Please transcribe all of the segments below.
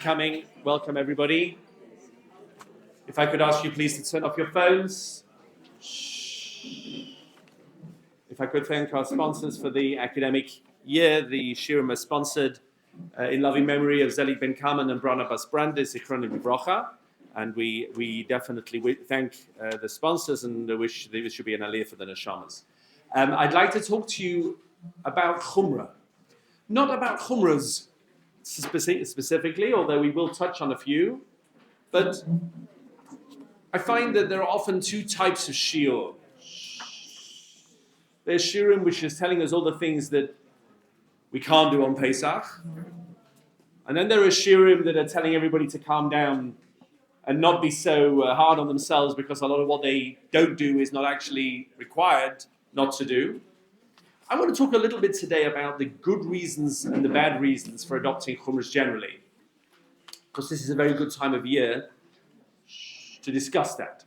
Coming. Welcome, everybody. If I could ask you please to turn off your phones. If I could thank our sponsors for the academic year. The Shirim is sponsored in loving memory of Zelig Ben Kamen and Barnabas Brandis, Zichronim Livrocha. And we definitely thank the sponsors and wish there should be an aliyah for the neshamas. I'd like to talk to you about Chumra. Not about Chumras specifically, although we will touch on a few. But I find that there are often two types of shiur. There's shiurim which is telling us all the things that we can't do on Pesach. And then there are shiurim that are telling everybody to calm down and not be so hard on themselves because a lot of what they don't do is not actually required not to do. I want to talk a little bit today about the good reasons and the bad reasons for adopting Chumras generally, because this is a very good time of year to discuss that.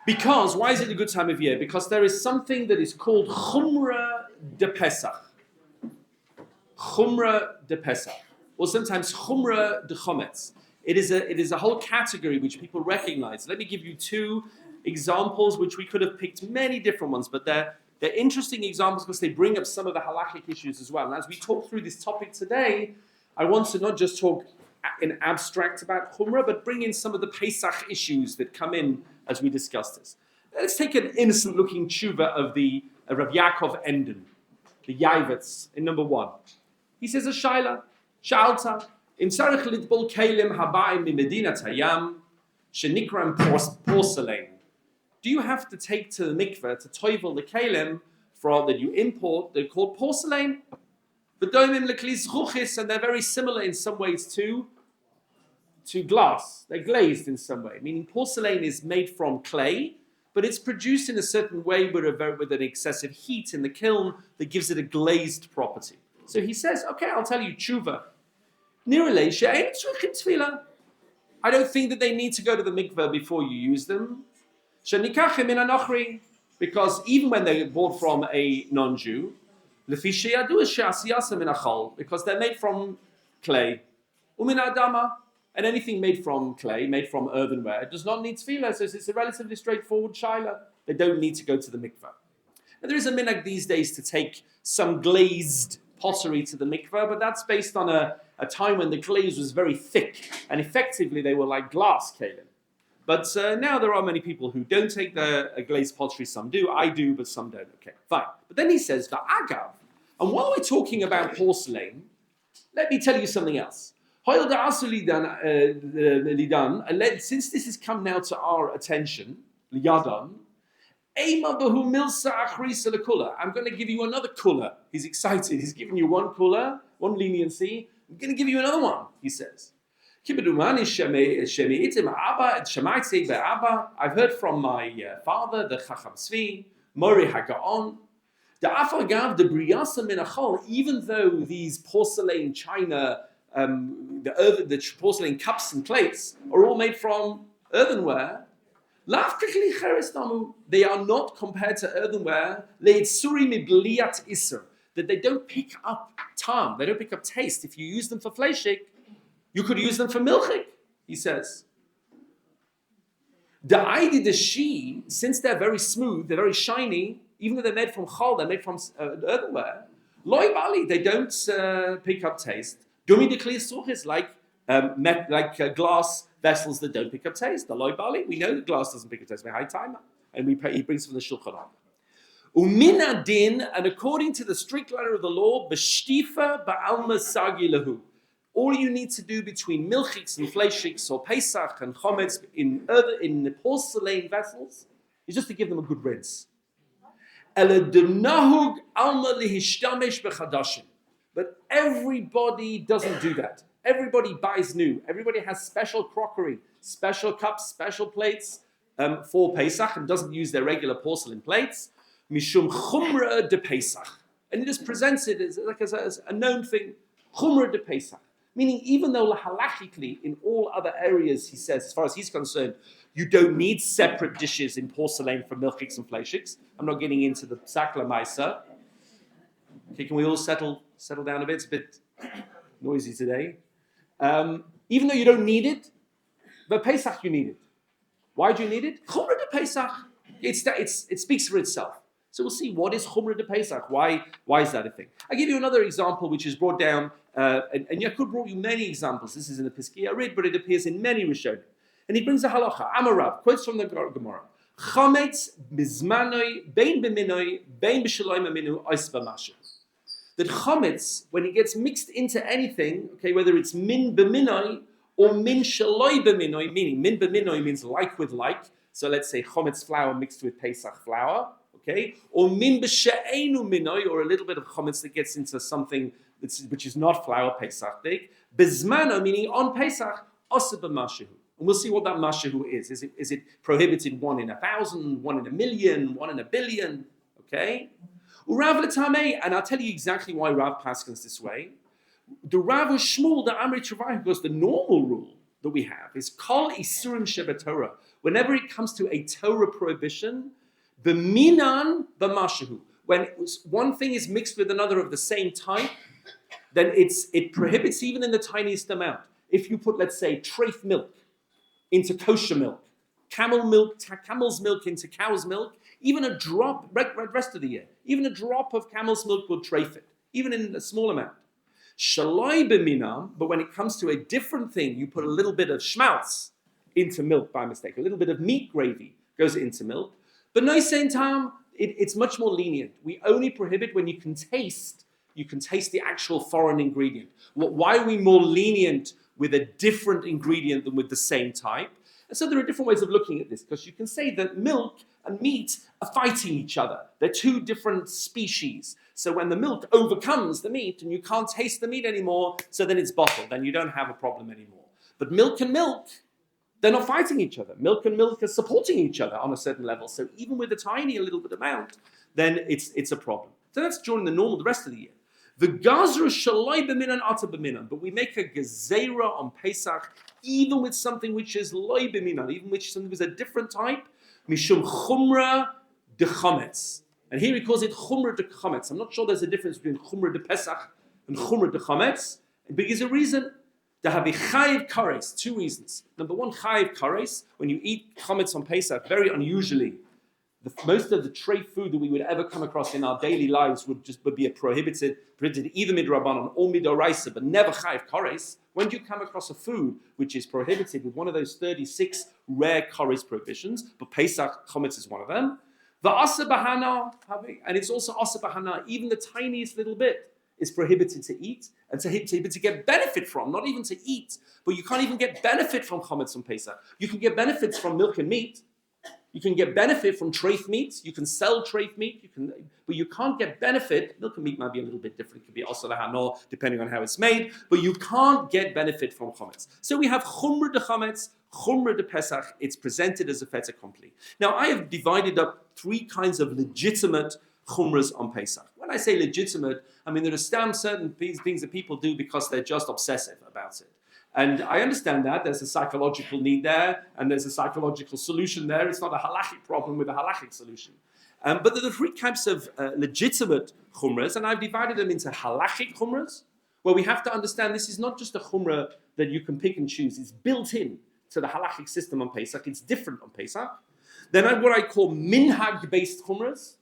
Because, why is it a good time of year? Because there is something that is called Chumra de Pesach. Chumra de Pesach, or sometimes Chumra de Chometz. It is a whole category which people recognize. Let me give you two examples, which we could have picked many different ones, but they're interesting examples because they bring up some of the halachic issues as well. And as we talk through this topic today, I want to not just talk in abstract about Chumrah, but bring in some of the Pesach issues that come in as we discuss this. Let's take an innocent-looking tshuva of Rabbi Yaakov Enden, the Yaivetz, in number 1. He says, a shaila, sha'alta, im tzarech litbol kelim habayim mimedinat hayam, shenikram porcelain. Do you have to take to the mikveh to toivel the kelim that you import? They're called porcelain. And they're very similar in some ways to glass. They're glazed in some way. Meaning porcelain is made from clay, but it's produced in a certain way with an excessive heat in the kiln that gives it a glazed property. So he says, okay, I'll tell you tshuva. I don't think that they need to go to the mikveh before you use them. Because even when they're bought from a non-Jew, because they're made from clay, and anything made from clay, made from earthenware, does not need tefillah. So it's a relatively straightforward shaila. They don't need to go to the mikveh. Now, there is a minhag these days to take some glazed pottery to the mikveh, but that's based on a time when the glaze was very thick, and effectively they were like glass kalim. But now there are many people who don't take the glazed pottery. Some do. I do, but some don't. Okay, fine. But then he says, Va'agav. And while we're talking about porcelain, let me tell you something else. Since this has come now to our attention, liyadan, I'm going to give you another kula. He's excited. He's giving you one kula, one leniency. I'm going to give you another one, he says. I've heard from my father, the Chacham Tzvi, Mori Hagaon, even though these porcelain china, the porcelain cups and plates are all made from earthenware, they are not compared to earthenware, that they don't pick up tam, they don't pick up taste. If you use them for fleishik, you could use them for milchik, he says. The she, since they're very smooth, they're very shiny, even though they're made from chal, they're made from earthenware, loy bali, they don't pick up taste. Dumi de kli like glass vessels that don't pick up taste. The loy bali, we know that glass doesn't pick up taste. High timer, and he brings from the Shulchan Aruch. Umina din, and according to the strict letter of the law, b'shtifa ba'alma sagi lahu. All you need to do between milchiks and fleishiks or Pesach and chometz in the porcelain vessels is just to give them a good rinse. But everybody doesn't do that. Everybody buys new. Everybody has special crockery, special cups, special plates for Pesach and doesn't use their regular porcelain plates. Mishum chumra de Pesach. And it just presents it as a known thing. Chumra de Pesach. Meaning, even though halachically, in all other areas, he says, as far as he's concerned, you don't need separate dishes in porcelain for milchiks and fleishiks. I'm not getting into the sakla maisa. Okay, can we all settle down a bit? It's a bit noisy today. even though you don't need it, but Pesach you need it. Why do you need it? Chumra de Pesach. It speaks for itself. So we'll see what is Chumra de Pesach. Why is that a thing? I'll give you another example which is brought down, and Yaakov brought you many examples. This is in the Piskei Arid, but it appears in many Rishonim. And he brings a halacha. Amarav, quotes from the Gemara. Chametz bizmanoi, bein b'minoi, bein b'shalom aminu, ois b'mashu. That chametz, when it gets mixed into anything, okay, whether it's min b'minoi or min shaloi b'minoi, meaning min b'minoi means like with like. So let's say chametz flour mixed with Pesach flour, okay, or min b'she'enu minoi, or a little bit of chametz that gets into something which is not flour Pesach day. Bizmano, meaning on Pesach, osa b'mashu. And we'll see what that mashahu is. Is it prohibited 1 in 1,000, 1 in 1,000,000, 1 in 1,000,000,000? Okay? Urav l'tamei, and I'll tell you exactly why Rav paskins this way. The Rav was Shmuel, the Amri Travai, because the normal rule that we have is kol isurim sheba Torah. Whenever it comes to a Torah prohibition, b'minan b'mashahu. When one thing is mixed with another of the same type, then it prohibits even in the tiniest amount. If you put, let's say, treif milk into kosher milk, camel's milk into cow's milk, even a drop, rest of the year, even a drop of camel's milk will treif it, even in a small amount. Shaloi b'minam, but when it comes to a different thing, you put a little bit of schmaltz into milk by mistake, a little bit of meat gravy goes into milk. But no same time, it's much more lenient. We only prohibit when you can taste the actual foreign ingredient. Why are we more lenient with a different ingredient than with the same type? And so there are different ways of looking at this, because you can say that milk and meat are fighting each other. They're two different species. So when the milk overcomes the meat and you can't taste the meat anymore, so then it's bottled, then you don't have a problem anymore. But milk and milk, they're not fighting each other. Milk and milk are supporting each other on a certain level. So even with a little bit amount, then it's a problem. So that's during the rest of the year. The gazra shaloi b'minan ata b'minan, but we make a gezerah on Pesach, even with something which is loi b'minan, even which something was a different type, mishum chumra de chametz. And here he calls it chumra de chametz. I'm not sure there's a difference between chumra de Pesach and chumra de chametz, but there's a reason. To have a chayiv kares, 2 reasons. Number one, chayiv kares, when you eat chametz on Pesach, very unusually, most of the treif food that we would ever come across in our daily lives would be prohibited either midrabanan or midoraisa, but never chayiv kares. When do you come across a food which is prohibited with one of those 36 rare kares prohibitions, but Pesach chametz is one of them? The asa bahana, and it's also asa bahana, even the tiniest little bit is prohibited to eat and to get benefit from, not even to eat, but you can't even get benefit from chametz on Pesach. You can get benefits from milk and meat. You can get benefit from treif meat. You can sell treif meat. But you can't get benefit. Milk and meat might be a little bit different. It could be also lahano, depending on how it's made. But you can't get benefit from chametz. So we have chumra de chametz, chumra de Pesach. It's presented as a fait accompli. Now I have divided up 3 kinds of legitimate chumras on Pesach. When I say legitimate, I mean there are certain things that people do because they're just obsessive about it. And I understand that. There's a psychological need there, and there's a psychological solution there. It's not a halachic problem with a halachic solution. But there are 3 types of legitimate chumras, and I've divided them into halachic chumras, where we have to understand this is not just a chumrah that you can pick and choose. It's built in to the halachic system on Pesach. It's different on Pesach. Then I have what I call minhag-based chumras,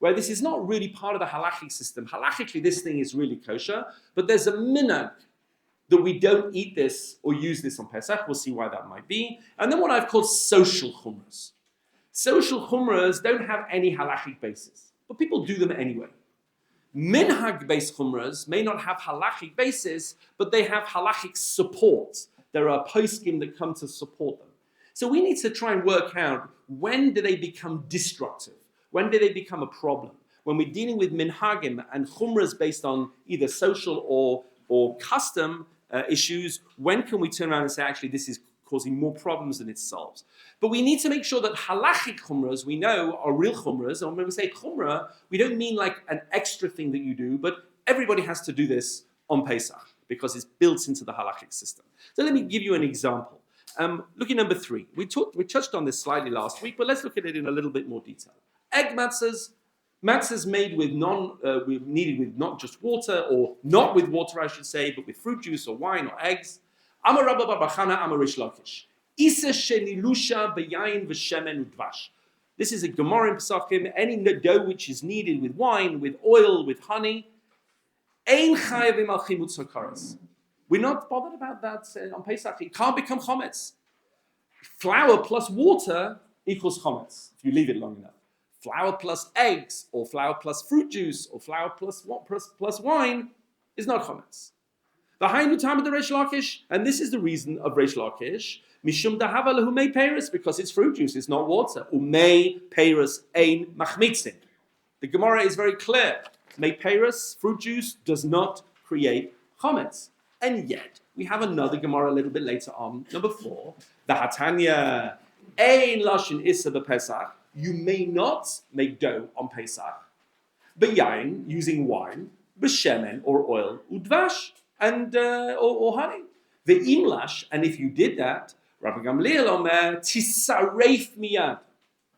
where this is not really part of the halachic system. Halachically, this thing is really kosher, but there's a minhag that we don't eat this or use this on Pesach. We'll see why that might be. And then what I've called social chumras. Social chumras don't have any halachic basis, but people do them anyway. Minhag-based chumras may not have halachic basis, but they have halachic support. There are poskim that come to support them. So we need to try and work out, when do they become destructive? When do they become a problem? When we're dealing with minhagim and chumras based on either social or custom issues, when can we turn around and say, actually, this is causing more problems than it solves? But we need to make sure that halachic chumras, we know, are real chumras. And when we say chumrah, we don't mean like an extra thing that you do, but everybody has to do this on Pesach because it's built into the halachic system. So let me give you an example. Look at number 3. We touched on this slightly last week, but let's look at it in a little bit more detail. Egg matzahs made with kneaded with not just water, or not with water, I should say, but with fruit juice or wine or eggs. Amar Rabba bar Bachana, Amar Rish Lakish. Isa shenilusha beyayin v'shemen udvash. This is a Gemara in Pesachim. Any dough which is kneaded with wine, with oil, with honey, ein chayavim al chimutz hakaras. We're not bothered about that on Pesach. It can't become chometz. Flour plus water equals chometz if you leave it long enough. Flour plus eggs, or flour plus fruit juice, or flour plus wine is not chometz. V'hainu tamid Reish Lakish, and this is the reason of Reish Lakish. Mishum dahava lehu mei peiros, because it's fruit juice, it's not water. Umei peiros ein machmitzin. The Gemara is very clear. Mei peiros, fruit juice, does not create chometz. And yet, we have another Gemara a little bit later on, number 4. The Hatanya, ein lashin issa b'Pesach. You may not make dough on Pesach, b'yayin, using wine, b'shemen, or oil, udvash, and or honey. Ve'im lash, and if you did that, Rabbi Gamliel omer tisaref miyad.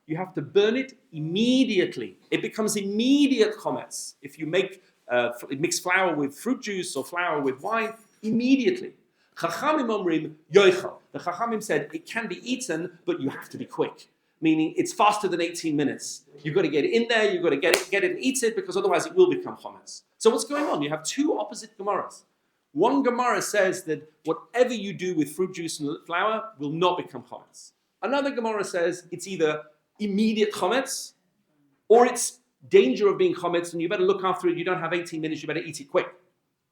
You have to burn it immediately. It becomes immediate chometz. If you mix flour with fruit juice or flour with wine, immediately. Chachamim omrim yoichal. The Chachamim said it can be eaten, but you have to be quick. Meaning it's faster than 18 minutes. You've got to get it in there, you've got to get it and eat it, because otherwise it will become chometz. So what's going on? You have two opposite Gemaras. One Gemara says that whatever you do with fruit juice and flour will not become chometz. Another Gemara says it's either immediate chometz or it's danger of being chometz and you better look after it. You don't have 18 minutes, you better eat it quick.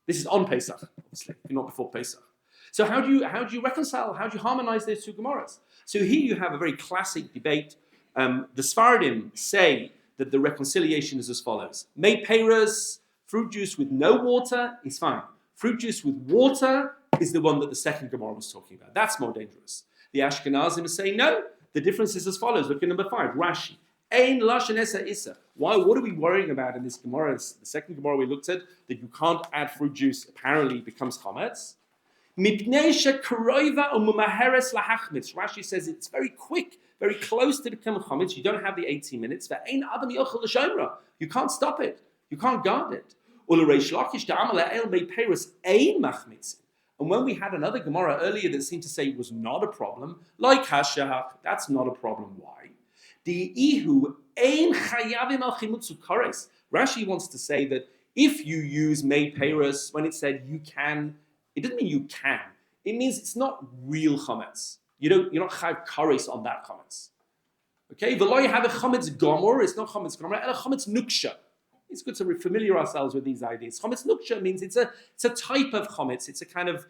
This is on Pesach, obviously, not before Pesach. So how do you reconcile, how do you harmonize those two Gemaras? So here you have a very classic debate. The Sfaradim say that the reconciliation is as follows. Mei peiros, fruit juice with no water is fine. Fruit juice with water is the one that the second Gemara was talking about. That's more dangerous. The Ashkenazim are saying, no, the difference is as follows. Look at number 5, Rashi. Ein lashon esa issa. Why? What are we worrying about in this Gemara? The second Gemara we looked at, that you can't add fruit juice, apparently becomes chometz. Mipnei she'karoiva u'mumaheres lahachmitz. Rashi says it's very quick, very close to become chometz. You don't have the 18 minutes. Ve'ein adam yochel l'shomra. You can't stop it. You can't guard it. U'leish lakish da'amal ha'el mei peiros ein machmitz. And when we had another Gemara earlier that seemed to say it was not a problem, like hashach, that's not a problem. Why? The ihu ein chayavim al chimutz ukares. Rashi wants to say that if you use mei peiros, when it said you can, it doesn't mean you can. It means it's not real chametz. You're not chayav kares on that chametz. Okay, v'lo you have a chametz gomor. It's not chametz gomor, and a chametz nuksha. It's good to familiar ourselves with these ideas. Chametz nuksha means it's a type of chametz. It's a kind of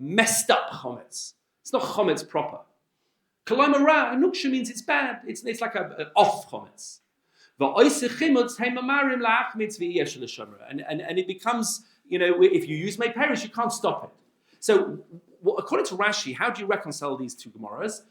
messed up chametz. It's not chametz proper. Kalayma ra, nuksha means it's bad. It's like an off chametz. And it becomes, if you use mei peiros, you can't stop it. So, according to Rashi, how do you reconcile these two Gemaras?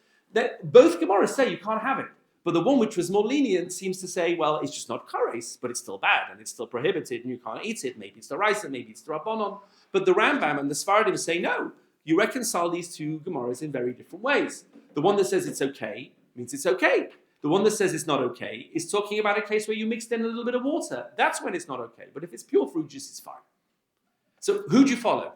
Both Gemaras say you can't have it. But the one which was more lenient seems to say, well, it's just not kares, but it's still bad, and it's still prohibited, and you can't eat it. Maybe it's the Raisa, maybe it's the Rabbanon. But the Rambam and the Sfaradim say, no, you reconcile these two Gemaras in very different ways. The one that says it's okay means it's okay. The one that says it's not okay is talking about a case where you mixed in a little bit of water. That's when it's not okay. But if it's pure fruit juice, it's fine. So who do you follow?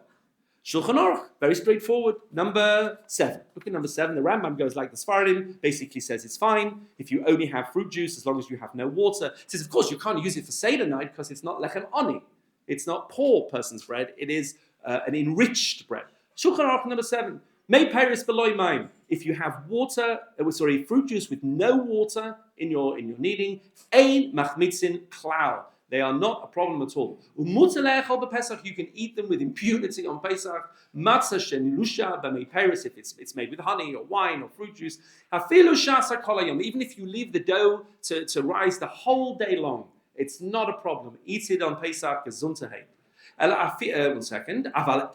Shulchan Aruch, very straightforward. Number 7. Look at number 7. The Rambam goes like the Sfaradim, basically says it's fine if you only have fruit juice as long as you have no water. It says, of course, you can't use it for Seder night because it's not lechem oni. It's not poor person's bread. It is an enriched bread. Shulchan Aruch number 7. Mei peiros beloy mayim. If you have fruit juice with no water in your kneading, ein machmitzin klal. They are not a problem at all. You can eat them with impunity on Pesach. Matzah shenilusha b'mei peiros, if it's made with honey or wine or fruit juice. Even if you leave the dough to rise the whole day long, it's not a problem. Eat it on Pesach gesundheit. 1 second. But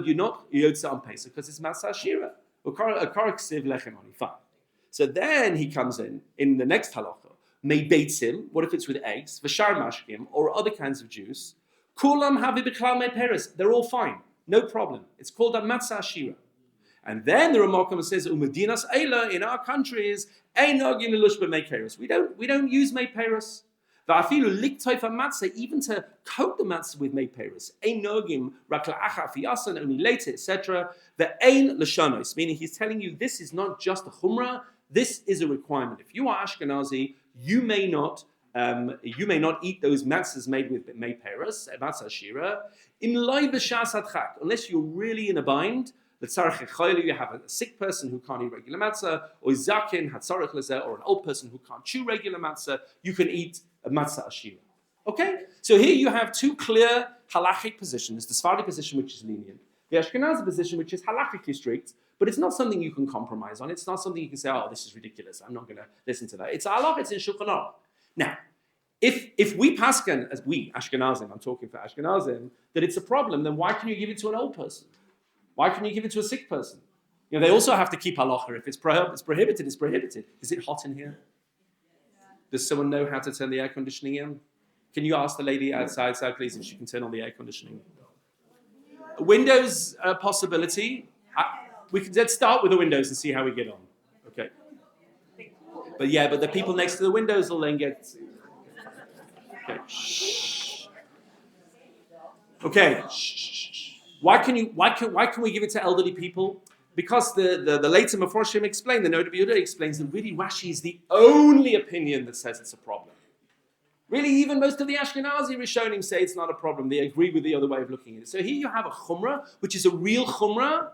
you're not yotza on Pesach because it's matzah shira. Fine. So then he comes in the next halacha. May beitzim. What if it's with eggs? V'shar mashkim or other kinds of juice. Kulam havi b'klal mei peiros. They're all fine, no problem. It's called a matzah shira. And then the Rambam says, "Umedinas eila in our countries einogin lelush b'mei peiros." We don't use mei peiros. Va'afilu liktoifa matzah, even to coat the matzah with mei peris. Ein nogim rak la'achar fiyasan, only later, etc. Ve'ein l'shanos, meaning he's telling you this is not just a chumrah, this is a requirement. If you are Ashkenazi, you may not eat those matzahs made with mei peris, matzah shira, in loy b'shas hadchak, unless you're really in a bind. You have a sick person who can't eat regular matzah, or zakin hatzarich lezeh, or an old person who can't chew regular matzah. You can eat a matzah ashira. Okay, so here you have two clear halachic positions: the Sephardi position, which is lenient, the Ashkenazi position, which is halachically strict, but it's not something you can compromise on. It's not something you can say, "Oh, this is ridiculous. I'm not going to listen to that." It's halach. It's in Shulchan Aruch. Now, if we paskin, as we Ashkenazim, I'm talking for Ashkenazim, that it's a problem, then why can you give it to an old person? Why can you give it to a sick person? They also have to keep halacha. If it's prohibited, it's prohibited. Is it hot in here? Does someone know how to turn the air conditioning in? Can you ask the lady outside, please, if she can turn on the air conditioning? Windows possibility. Let's start with the windows and see how we get on. Okay. But the people next to the windows will then get. Okay. Shh. Okay. Shh. Why can we give it to elderly people? Because the later Meforshim explain, the Noda B'Yehuda explains that really Rashi is the only opinion that says it's a problem. Really, even most of the Ashkenazi Rishonim say it's not a problem. They agree with the other way of looking at it. So here you have a chumrah, which is a real chumrah,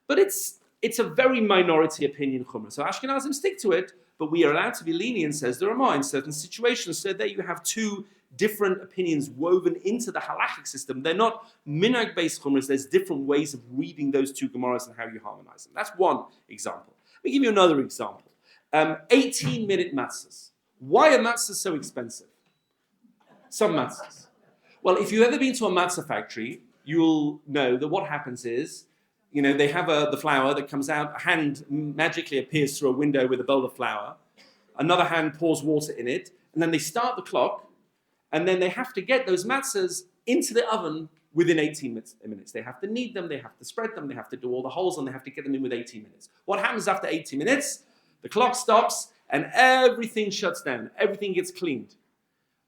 but it's a very minority opinion chumrah. So Ashkenazim stick to it, but we are allowed to be lenient, says the Ramah, in certain situations. So there you have two different opinions woven into the halachic system. They're not minhag-based chumras. There's different ways of reading those two Gemaras and how you harmonize them. That's one example. Let me give you another example. 18-minute matzahs. Why are matzahs so expensive? Some matzahs. Well, if you've ever been to a matzah factory, you'll know that what happens is, they have the flour that comes out, a hand magically appears through a window with a bowl of flour, another hand pours water in it, and then they start the clock, and then they have to get those matzahs into the oven within 18 minutes. They have to knead them, they have to spread them, they have to do all the holes, and they have to get them in with 18 minutes. What happens after 18 minutes? The clock stops, and everything shuts down. Everything ggets cleaned.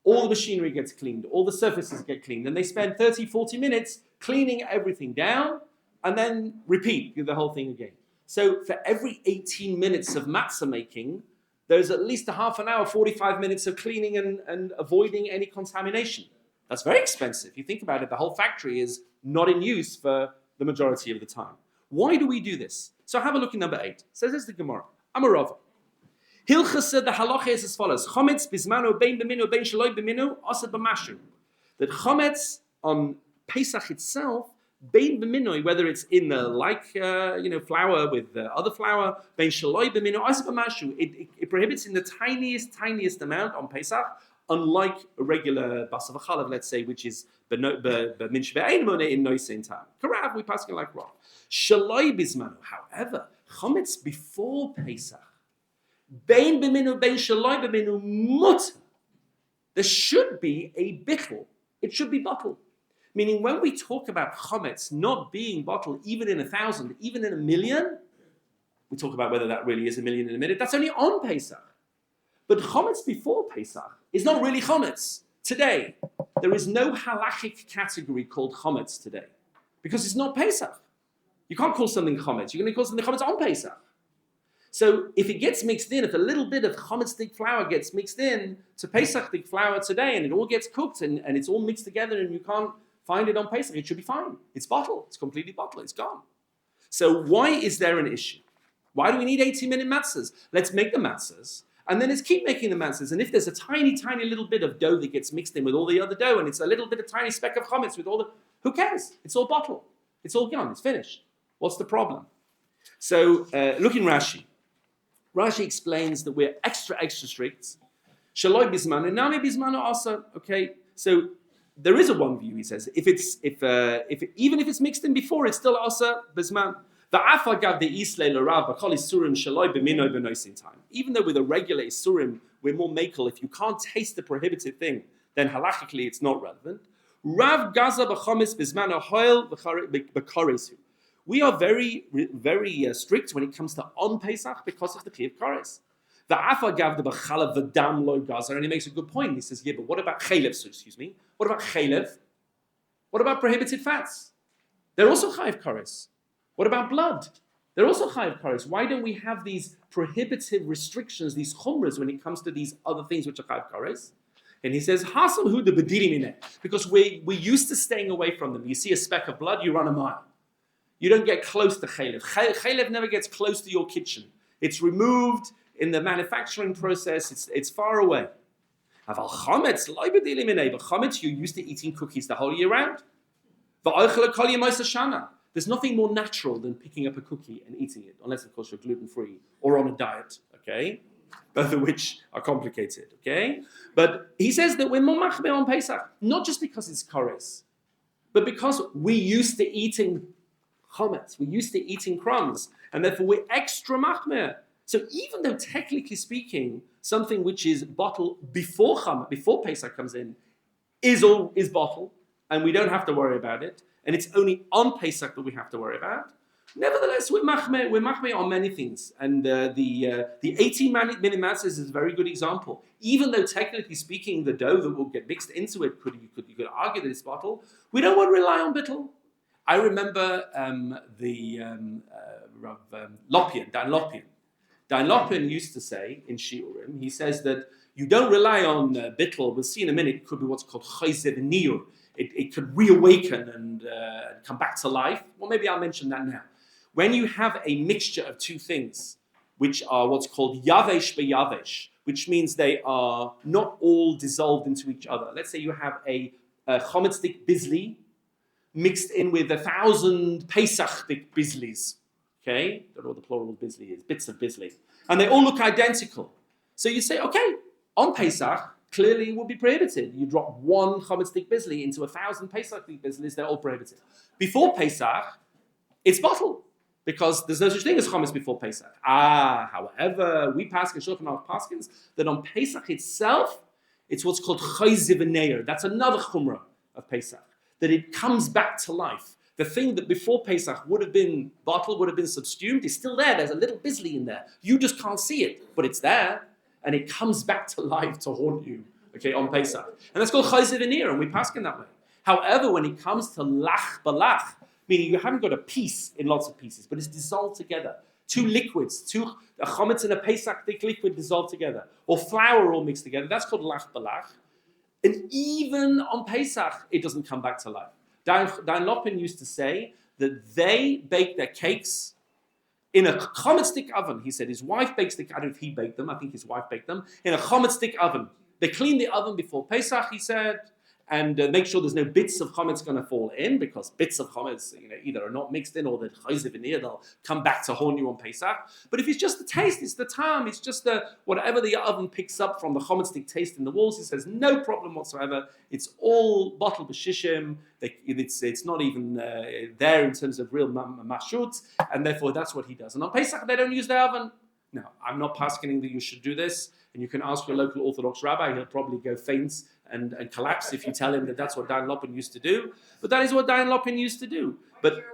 All the machinery gets cleaned. All the surfaces get cleaned. And they spend 30, 40 minutes cleaning everything down, and then repeat the whole thing again. So for every 18 minutes of matzah making, there's at least a half an hour, 45 minutes of cleaning and avoiding any contamination. That's very expensive. You think about it, the whole factory is not in use for the majority of the time. Why do we do this? So have a look in number 8. It says this the Gemara. Amarava. Hilchas said the halacha is as follows. Chometz bismano bein b'minu bein shaloi b'minu asad b'mashu. That chometz on Pesach itself, bein b'minoi, whether it's in the flour with other flour, bein shaloi b'minu asad b'mashu. It prohibits in the tiniest amount on Pesach, unlike a regular basa v'chalav, let's say, which is b'min shve'ein moneh in noisein tam. Karav, we pass it like raw. Shaloi bismano, however, chometz before Pesach, bein b'minu, bein shaloi b'minu mutter. There should be a bittul. It should be bottled. Meaning when we talk about chometz not being bottled, even in 1,000, even in 1,000,000, we talk about whether that really is 1,000,000 in a minute. That's only on Pesach. But chometz before Pesach is not really chometz. Today, there is no halachic category called chometz today. Because it's not Pesach. You can't call something chometz. You're going to call something chometz on Pesach. So if it gets mixed in, if a little bit of chometz-dik flour gets mixed in to Pesach-dik flour today, and it all gets cooked, and it's all mixed together, and you can't find it on Pesach, it should be fine. It's bottled. It's completely bottled. It's gone. So why is there an issue? Why do we need 18-minute matzahs? Let's make the matzahs, and then let's keep making the matzahs. And if there's a tiny little bit of dough that gets mixed in with all the other dough, and it's a little bit of tiny speck of chometz with all the... Who cares? It's all bottled. It's all gone. It's finished. What's the problem? So look in Rashi. Rashi explains that we're extra strict. Shaloi bismanu, nami bismanu also. Okay, so there is a one view. He says if even if it's mixed in before, it's still also bisman. Va'afa gav de islay l'rav b'chol isurim shaloi b'minoi b'noisin time. Even though with a regular isurim we're more makel. If you can't taste the prohibited thing, then halachically it's not relevant. Rav gaza b'chomis bisman ahoil b'koresu. We are very strict when it comes to on Pesach because of the Chiyuv Kares. The afa gav the b'chalav the dam lo gazer, and he makes a good point. He says, yeah, but what about chaylev? So, excuse me. What about chaylev? What about prohibited fats? They're also chayiv kares. What about blood? They're also chayiv kares. Why don't we have these prohibitive restrictions, these chumras, when it comes to these other things which are chayiv kares? And he says, hasam hu de bedirim, because we're used to staying away from them. You see a speck of blood, you run a mile. You don't get close to chaylev. Chaylev never gets close to your kitchen. It's removed in the manufacturing process. It's far away. But chametz, you're used to eating cookies the whole year round. There's nothing more natural than picking up a cookie and eating it, unless, of course, you're gluten-free or on a diet, okay? Both of which are complicated, okay? But he says that we're more machmir on Pesach, not just because it's kores, but because we're used to eating chametz, we're used to eating crumbs, and therefore we're extra machmir. So even though technically speaking, something which is bottled before chametz, before Pesach comes in, is bottled, and we don't have to worry about it, and it's only on Pesach that we have to worry about. Nevertheless, we're machmir on many things, and the 18-minute matzahs is a very good example. Even though technically speaking, the dough that will get mixed into it, you could argue that it's bottled, we don't want to rely on bittul. I remember Rav Lopian, Dan Lopian. Dan Lopian used to say in Shiurim, he says that you don't rely on bittul. We'll see in a minute, it could be what's called chayzev niyur. It could reawaken and come back to life. Well, maybe I'll mention that now. When you have a mixture of two things, which are what's called yavesh beyavesh, which means they are not all dissolved into each other. Let's say you have a chometzik bizli mixed in with 1,000 Pesach bizlis. Okay? Don't know what the plural of bizli is. Bits of bizli. And they all look identical. So you say, okay, on Pesach, clearly it would be prohibited. You drop one chometzik bizli into 1,000 Pesach bizlis, they're all prohibited. Before Pesach, it's bottled, because there's no such thing as chometz before Pesach. However, we paskin, Shulchan Aruch paskins, that on Pesach itself, it's what's called chayzev neir. That's another chumrah of Pesach, that it comes back to life. The thing that before Pesach would have been bottled, would have been subsumed, is still there. There's a little bizli in there. You just can't see it, but it's there. And it comes back to life to haunt you, okay, on Pesach. And that's called chayzev neir, and we paskin that way. However, when it comes to lach balach, meaning you haven't got a piece in lots of pieces, but it's dissolved together. Two liquids, a chometz and a Pesach liquid dissolved together, or flour all mixed together. That's called lach balach. And even on Pesach, it doesn't come back to life. Dan Lopin used to say that they bake their cakes in a chometz stick oven. He said his wife bakes the, I don't know if he baked them, I think his wife baked them, in a chometz stick oven. They clean the oven before Pesach, he said, and make sure there's no bits of chametz going to fall in, because bits of chametz, either are not mixed in or they're chayzev neir, they'll come back to haunt you on Pesach. But if it's just the taste, it's the time, it's just the whatever the oven picks up from the chametz stick taste in the walls, he says no problem whatsoever. It's all bottled b'shishim. It's not even there in terms of real mashut, and therefore that's what he does. And on Pesach they don't use the oven. Now, I'm not paskening that you should do this, and you can ask your local Orthodox rabbi, he'll probably go faint and collapse if you tell him that that's what Dan Lopin used to do. But that is what Dan Lopin used to do. But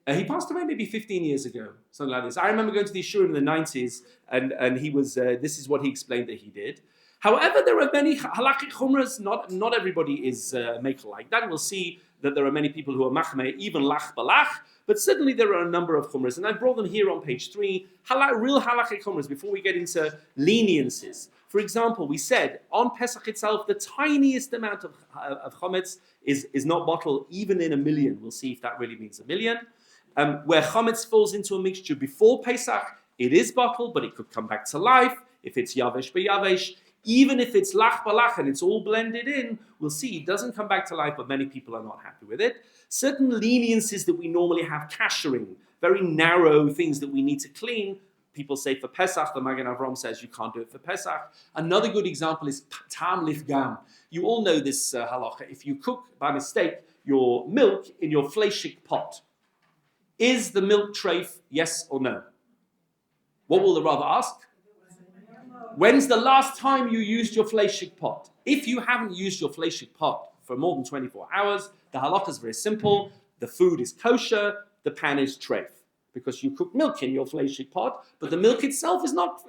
he passed away maybe 15 years ago, something like this. I remember going to the Shurim in the 90s, and he was, this is what he explained that he did. However, there are many halachic chumras, not everybody is maker like that. We'll see that there are many people who are machmeh, even lach balach, but certainly there are a number of chumras, and I brought them here on page 3, real halachic chumras, before we get into leniencies. For example, we said on Pesach itself, the tiniest amount of chametz is not bottled, even in 1,000,000. We'll see if that really means 1,000,000. Where chametz falls into a mixture before Pesach, it is bottled, but it could come back to life if it's yavesh beyavesh. Even if it's lach balach and it's all blended in, we'll see it doesn't come back to life, but many people are not happy with it. Certain leniencies that we normally have kashering, very narrow things that we need to clean. People say for Pesach, the Magen Avram says you can't do it for Pesach. Another good example is tam lifgam. You all know this halacha. If you cook by mistake your milk in your fleishik pot, is the milk treif, yes or no? What will the Rav ask? When's the last time you used your fleishik pot? If you haven't used your fleishik pot for more than 24 hours, the halacha is very simple. The food is kosher, the pan is treif. because you cook milk in your fleshig pot, but the milk itself is not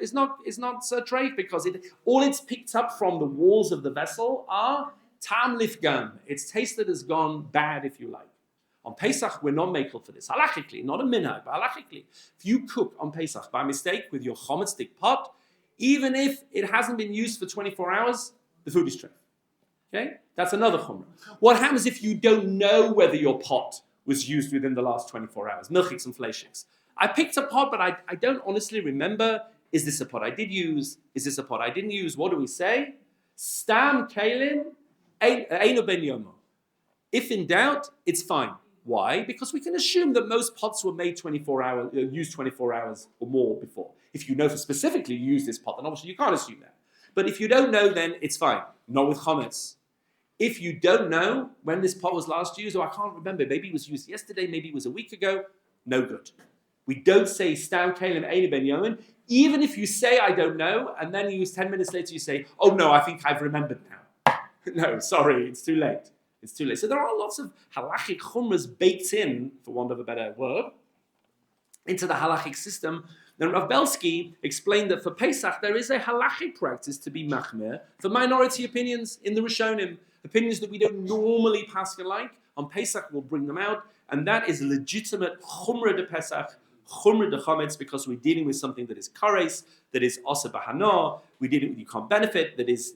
treif because all it's picked up from the walls of the vessel are tam lifgam. Its taste that has gone bad, if you like. On Pesach, we're not makel for this. Halachically, not a minhag, but halachically. If you cook on Pesach by mistake with your chometz stick pot, even if it hasn't been used for 24 hours, the food is treif. Okay? That's another chumrah. What happens if you don't know whether your pot was used within the last 24 hours? Milchiks and fleishiks. I picked a pot, but I don't honestly remember, is this a pot I did use? Is this a pot I didn't use? What do we say? Stam kalim eino ben yomo. If in doubt, it's fine. Why? Because we can assume that most pots were made 24 hours, used 24 hours or more before. If you know for specifically you use this pot, then obviously you can't assume that. But if you don't know, then it's fine. Not with chometz. If you don't know when this pot was last used, or I can't remember, maybe it was used yesterday, maybe it was a week ago, no good. We don't say stam kalim eino ben yomin, even if you say I don't know, and then you use 10 minutes later you say, oh no, I think I've remembered now. No, sorry, it's too late. It's too late. So there are lots of halachic chumras baked in, for want of a better word, into the halachic system. Then Rav Belsky explained that for Pesach there is a halachic practice to be machmir for minority opinions in the Rishonim, opinions that we don't normally pass alike. On Pesach we'll bring them out, and that is legitimate chumra de Pesach, chumra de chometz, because we're dealing with something that is kares, that is asa bahana, we're dealing with you can't benefit, that is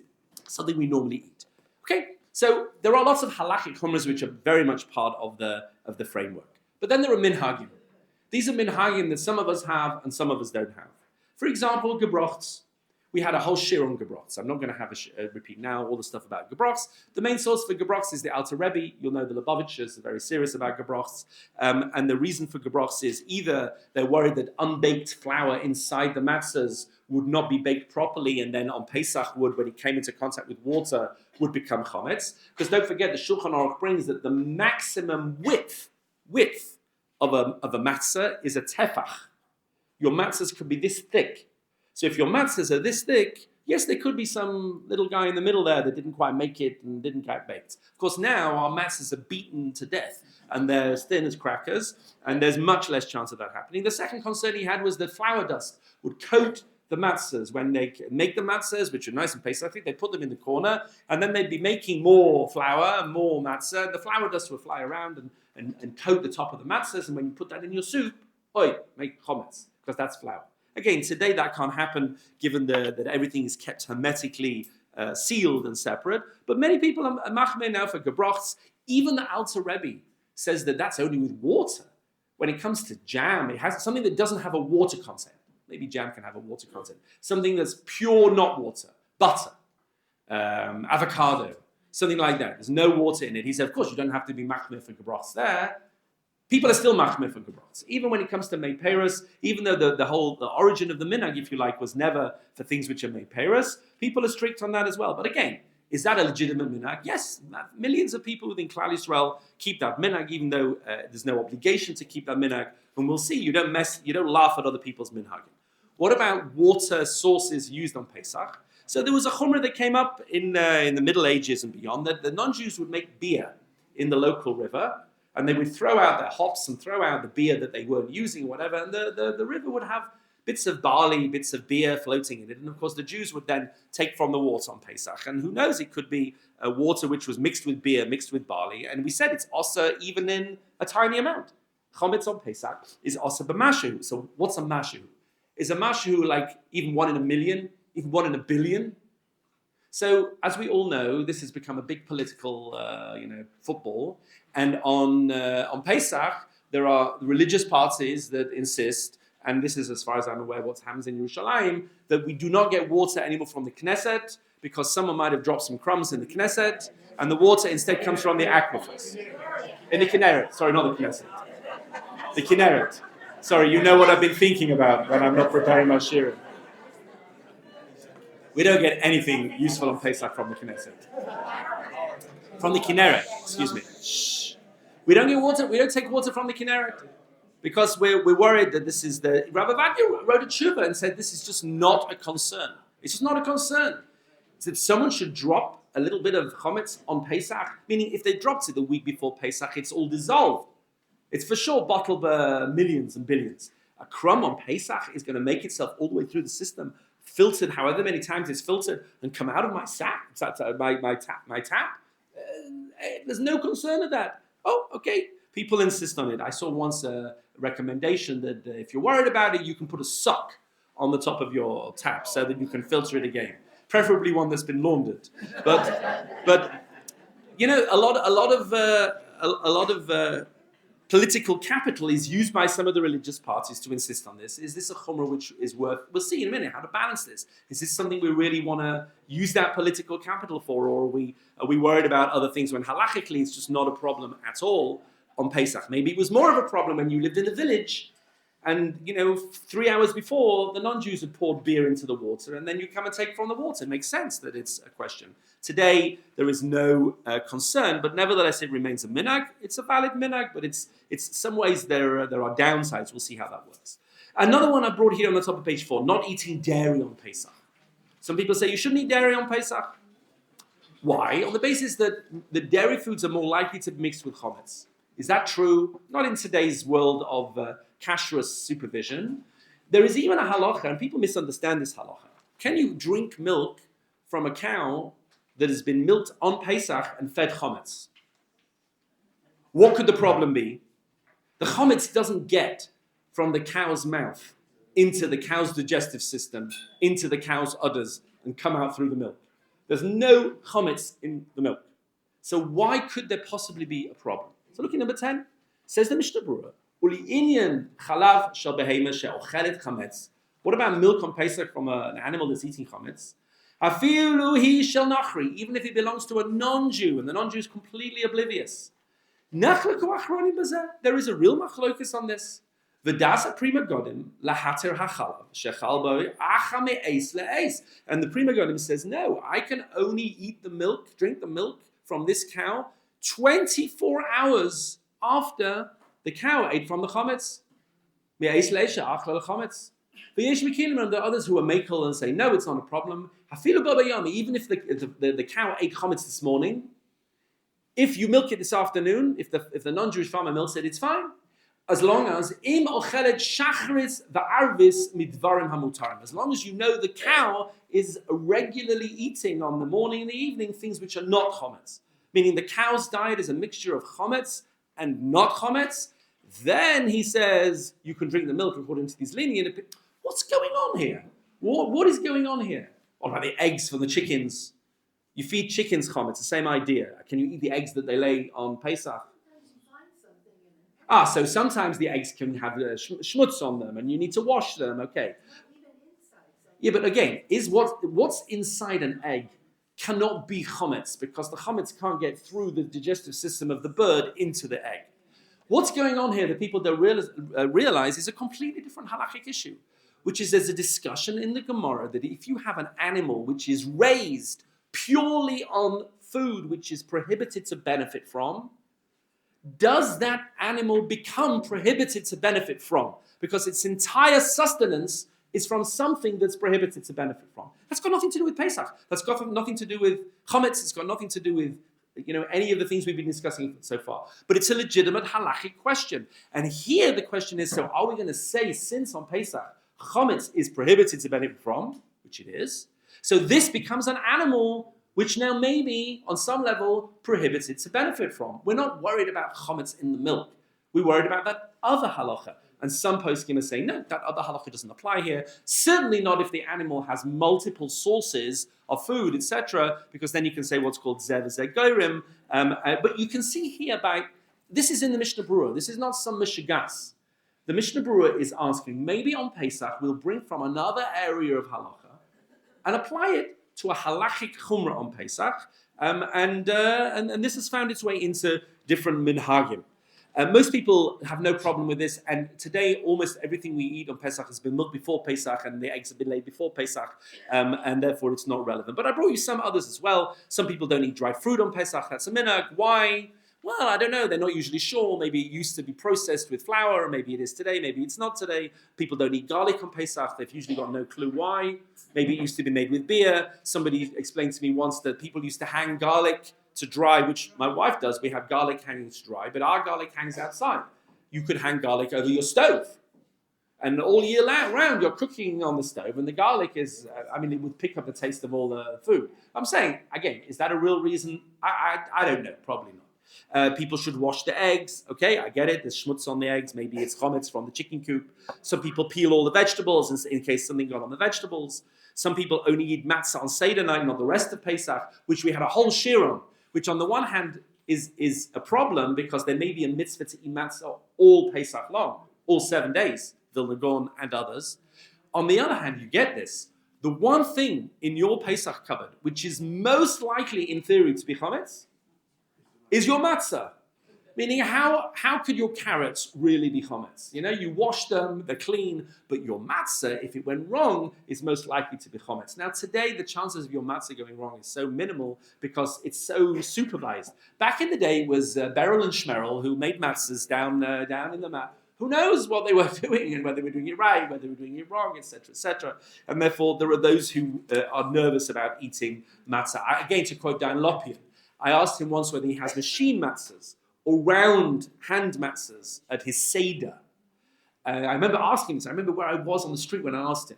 something we normally eat. Okay. So there are lots of halachic chumras which are very much part of the framework. But then there are minhagim. These are minhagim that some of us have and some of us don't have. For example, gebrochts. We had a whole shir on gebrochts. I'm not going to have a repeat now all the stuff about gebrochts. The main source for gebrochts is the Alter Rebbe. You'll know the Lubavitchers are very serious about gebrochts. And the reason for gebrochts is either they're worried that unbaked flour inside the matzahs would not be baked properly, and then on Pesach would, when it came into contact with water, would become chometz. Because don't forget, the Shulchan Aruch brings that the maximum width of a matzah is a tefach. Your matzahs could be this thick. So if your matzahs are this thick, yes, there could be some little guy in the middle there that didn't quite make it and didn't get baked. Of course, now our matzahs are beaten to death and they're as thin as crackers, and there's much less chance of that happening. The second concern he had was that flour dust would coat the matzahs. When they make the matzahs, which are nice and pasty, I think they put them in the corner, and then they'd be making more flour and more matzah. The flour dust would fly around and coat the top of the matzahs, and when you put that in your soup, make chometz, because that's flour. Again, today that can't happen, given that everything is kept hermetically sealed and separate. But many people are machmir now for gebrochts. Even the Alter Rebbe says that that's only with water. When it comes to jam, it has something that doesn't have a water content. Maybe jam can have a water content. Something that's pure, not water. Butter, avocado, something like that. There's no water in it. He said, of course, you don't have to be machmir for gebrochts there. People are still machmir for gebrochts. Even when it comes to mei peros, even though the origin of the minhag, if you like, was never for things which are mei peros, people are strict on that as well. But again, is that a legitimate minhag? Yes, millions of people within Klal Yisrael keep that minhag, even though there's no obligation to keep that minhag. And we'll see, you don't laugh at other people's minhagim. What about water sources used on Pesach? So there was a chumrah that came up in the Middle Ages and beyond, that the non-Jews would make beer in the local river, and they would throw out their hops and throw out the beer that they weren't using or whatever, and the river would have bits of barley, bits of beer floating in it, and of course the Jews would then take from the water on Pesach, and who knows, it could be water which was mixed with beer, mixed with barley, and we said it's also even in a tiny amount. Chometz on Pesach is also b'mashu. So what's a mashu? Is a mashu like even 1 in a million, even 1 in a billion? So as we all know, this has become a big political, football. And on Pesach, there are religious parties that insist, and this is as far as I'm aware what happens in Yerushalayim, that we do not get water anymore from the Knesset because someone might have dropped some crumbs in the Knesset, and the water instead comes from the aquifers. In the Kinneret, sorry, not the Knesset. The Kinneret. Sorry, you know what I've been thinking about when I'm not preparing my shirim. We don't get anything useful on Pesach from the Knesset. From the Kinneret, excuse me. Shh. We don't get water. We don't take water from the Kinneret because we're worried that this is the. Rabbi wrote a tshuva and said this is just not a concern. It's just not a concern. It's that someone should drop a little bit of chometz on Pesach, meaning if they dropped it the week before Pesach, it's all dissolved. It's for sure bottled millions and billions. A crumb on Pesach is going to make itself all the way through the system, filtered however many times it's filtered, and come out of my my tap. There's no concern of that. Oh, okay. People insist on it. I saw once a recommendation that if you're worried about it, you can put a sock on the top of your tap so that you can filter it again. Preferably one that's been laundered. But you know, a lot of political capital is used by some of the religious parties to insist on this. Is this a chumrah which is worth? We'll see in a minute how to balance this. Is this something we really want to use that political capital for, or are we worried about other things when halachically it's just not a problem at all on Pesach? Maybe it was more of a problem when you lived in the village, and 3 hours before the non-Jews had poured beer into the water, and then you come and take from the water. It makes sense that it's a question. Today there is no concern, but nevertheless it remains a minhag. It's a valid minhag, but it's some ways there are downsides. We'll see how that works. Another one I brought here on the top of page 4: not eating dairy on Pesach. Some people say you shouldn't eat dairy on Pesach. Why? On the basis that the dairy foods are more likely to be mixed with chametz. Is that true? Not in today's world of kashrus supervision. There is even a halacha, and people misunderstand this halacha. Can you drink milk from a cow that has been milked on Pesach and fed chametz? What could the problem be? The chametz doesn't get from the cow's mouth into the cow's digestive system, into the cow's udders, and come out through the milk. There's no chametz in the milk. So why could there possibly be a problem? So look at number 10. Says the Mishnah Berurah, Uli'inyan chalav shel behema she'ochelet chametz. What about milk on Pesach from an animal that's eating chametz? Afilu hi shel nachri, even if it belongs to a non-Jew, and the non-Jew is completely oblivious. Nachleku achronim bazeh. There is a real machlokus on this. V'dasa prima godim lahater hachalav shechal bo acha me'eis le'eis. And the prima godim says, no, I can only eat the milk, drink the milk from this cow 24 hours after the cow ate from the chametz. Me'eis le'eis she'achla l'chametz. V'yesh mikilim, and there are others who are makel and say, no, it's not a problem. Hafilu baba yami, even if the cow ate chametz this morning, if you milk it this afternoon, if the non-Jewish farmer milks it, it's fine. As long as im ochelet shachris va'arvis midvarim hamutarim. As long as you know the cow is regularly eating on the morning and the evening things which are not chametz, meaning the cow's diet is a mixture of chametz and not chametz, then he says you can drink the milk according to these lenient. What's going on here? What is going on here? What about the eggs from the chickens? You feed chickens chametz, the same idea. Can you eat the eggs that they lay on Pesach? So sometimes the eggs can have schmutz on them, and you need to wash them. Okay. Yeah, but again, what's inside an egg cannot be chametz, because the chametz can't get through the digestive system of the bird into the egg. What's going on here that people don't realize is a completely different halachic issue, which is there's a discussion in the Gemara that if you have an animal which is raised purely on food which is prohibited to benefit from, does that animal become prohibited to benefit from? Because its entire sustenance is from something that's prohibited to benefit from. That's got nothing to do with Pesach. That's got nothing to do with chametz. It's got nothing to do with any of the things we've been discussing so far. But it's a legitimate halachic question. And here the question is, so are we going to say, since on Pesach, chametz is prohibited to benefit from, which it is, so this becomes an animal which now maybe, on some level, prohibited to benefit from. We're not worried about chametz in the milk. We're worried about that other halacha. And some poskim are saying, no, that other halacha doesn't apply here. Certainly not if the animal has multiple sources of food, etc., because then you can say what's called zeh v'zeh goyrim. But you can see here this is in the Mishnah Berurah. This is not some mishagas. The Mishnah Berurah is asking, maybe on Pesach we'll bring from another area of halacha and apply it to a halachic chumrah on Pesach, and this has found its way into different minhagim. Most people have no problem with this, and today almost everything we eat on Pesach has been milked before Pesach, and the eggs have been laid before Pesach, and therefore it's not relevant. But I brought you some others as well. Some people don't eat dried fruit on Pesach. That's a minhag. Why? Well, I don't know. They're not usually sure. Maybe it used to be processed with flour, or maybe it is today. Maybe it's not today. People don't eat garlic on Pesach. They've usually got no clue why. Maybe it used to be made with beer. Somebody explained to me once that people used to hang garlic to dry, which my wife does. We have garlic hanging to dry, but our garlic hangs outside. you could hang garlic over your stove. And all year round, you're cooking on the stove, and the garlic is, it would pick up the taste of all the food. I'm saying, again, is that a real reason? I don't know, probably not. People should wash the eggs. Okay, I get it. There's schmutz on the eggs. Maybe it's chametz from the chicken coop. Some people peel all the vegetables in case something got on the vegetables. Some people only eat matzah on Seder night, not the rest of Pesach, which we had a whole shir on, which on the one hand is a problem because there may be a mitzvah to eat matzah all Pesach long, all 7 days. Vilna Gaon and others. On the other hand, you get this. The one thing in your Pesach cupboard, which is most likely in theory to be chametz, is your matzah. Meaning, how could your carrots really be chametz? You wash them, they're clean, but your matzah, if it went wrong, is most likely to be chametz. Now, today, the chances of your matzah going wrong is so minimal because it's so supervised. Back in the day, it was Beryl and Schmerel who made matzahs down in the mat. Who knows what they were doing and whether they were doing it right, whether they were doing it wrong, etc., etc. And therefore, there are those who are nervous about eating matzah. Again, to quote Dan Lopian, I asked him once whether he has machine matzahs or round hand matzahs at his Seder. I remember asking him this. I remember where I was on the street when I asked him,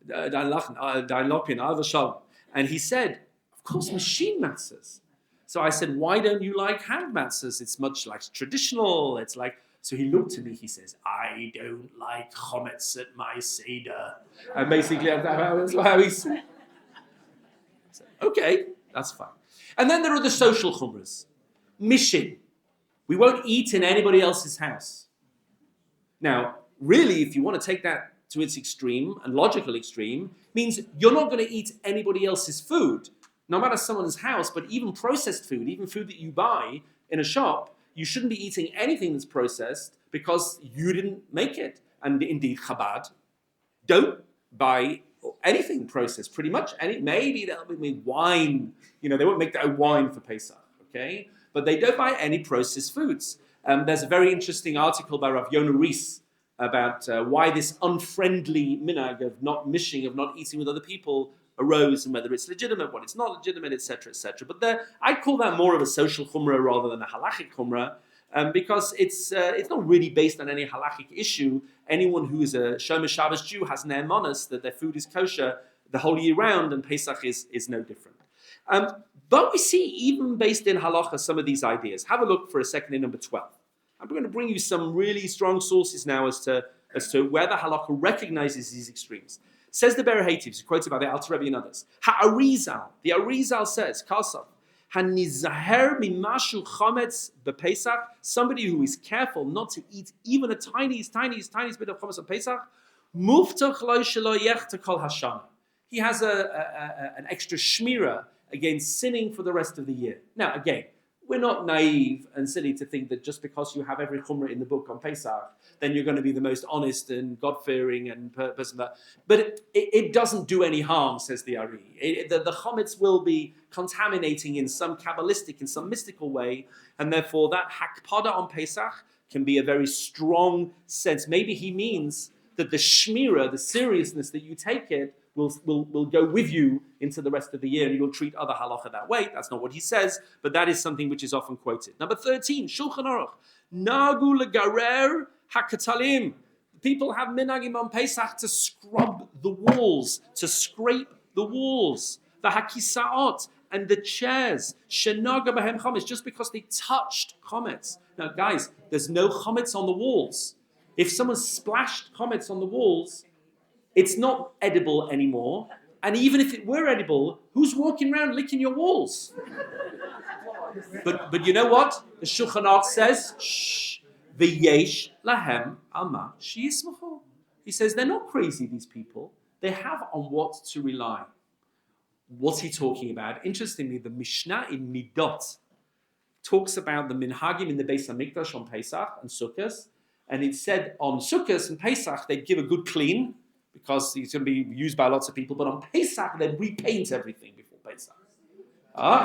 Dan Lopian, Alva Shalom. And he said, of course, machine matzahs. So I said, why don't you like hand matzahs? It's much like traditional. It's like... So he looked at me, he says, I don't like chametz at my Seder. And basically, that's how he said. I said, okay, that's fine. And then there are the social chumras. Mishing. We won't eat in anybody else's house. Now, really, if you want to take that to its extreme, and logical extreme, means you're not going to eat anybody else's food, no matter someone's house, but even processed food, even food that you buy in a shop, you shouldn't be eating anything that's processed because you didn't make it. And indeed, Chabad don't buy anything processed, pretty much. Maybe they'll make wine. They won't make their own wine for Pesach, okay? But they don't buy any processed foods. There's a very interesting article by Rav Yonah Rees about why this unfriendly minhag of not mishing, of not eating with other people, arose, and whether it's legitimate, what it's not legitimate, etc., etc. But I call that more of a social chumrah rather than a halachic chumrah, because it's not really based on any halachic issue. Anyone who is a Shomer Shabbos Jew has an emunah that their food is kosher the whole year round, and Pesach is no different. But we see, even based in halacha, some of these ideas. Have a look for a second in number 12. I'm going to bring you some really strong sources now as to where the halacha recognizes these extremes. Says the Berehatives, quotes about the Alter Rebbe and others. The Arizal says, Kasav, Hanizaher mimashu chametz bepesach, somebody who is careful not to eat even a tiniest bit of chametz on Pesach, muftach lo shelo yechta kol hashana. He has an extra shmira against sinning for the rest of the year. Now, again, we're not naive and silly to think that just because you have every chumrah in the book on Pesach, then you're going to be the most honest and God-fearing and person. But it doesn't do any harm, says the Ari. The chametz will be contaminating in some Kabbalistic, in some mystical way, and therefore that hakpada on Pesach can be a very strong sense. Maybe he means that the shmira, the seriousness that you take it, will go with you into the rest of the year, and you'll treat other halacha that way. That's not what he says, but that is something which is often quoted. Number 13, Shulchan Aruch. Nagu legarer hakatalim. People have minhagim on Pesach to scrub the walls, to scrape the walls. The hakisaot and the chairs. Shenaga b'hem chametz, just because they touched chametz. Now, guys, there's no chametz on the walls. If someone splashed chametz on the walls, it's not edible anymore. And even if it were edible, who's walking around licking your walls? But you know what? The Shulchan Aruch says, shh, v'yesh lahem alma sheyismachu. He says they're not crazy, these people. They have on what to rely. What's he talking about? Interestingly, the Mishnah in Midot talks about the minhagim in the Beis HaMikdash on Pesach and Sukkot. And it said on Sukkot and Pesach, they'd give a good clean, because it's going to be used by lots of people. But on Pesach, they repaint everything before Pesach.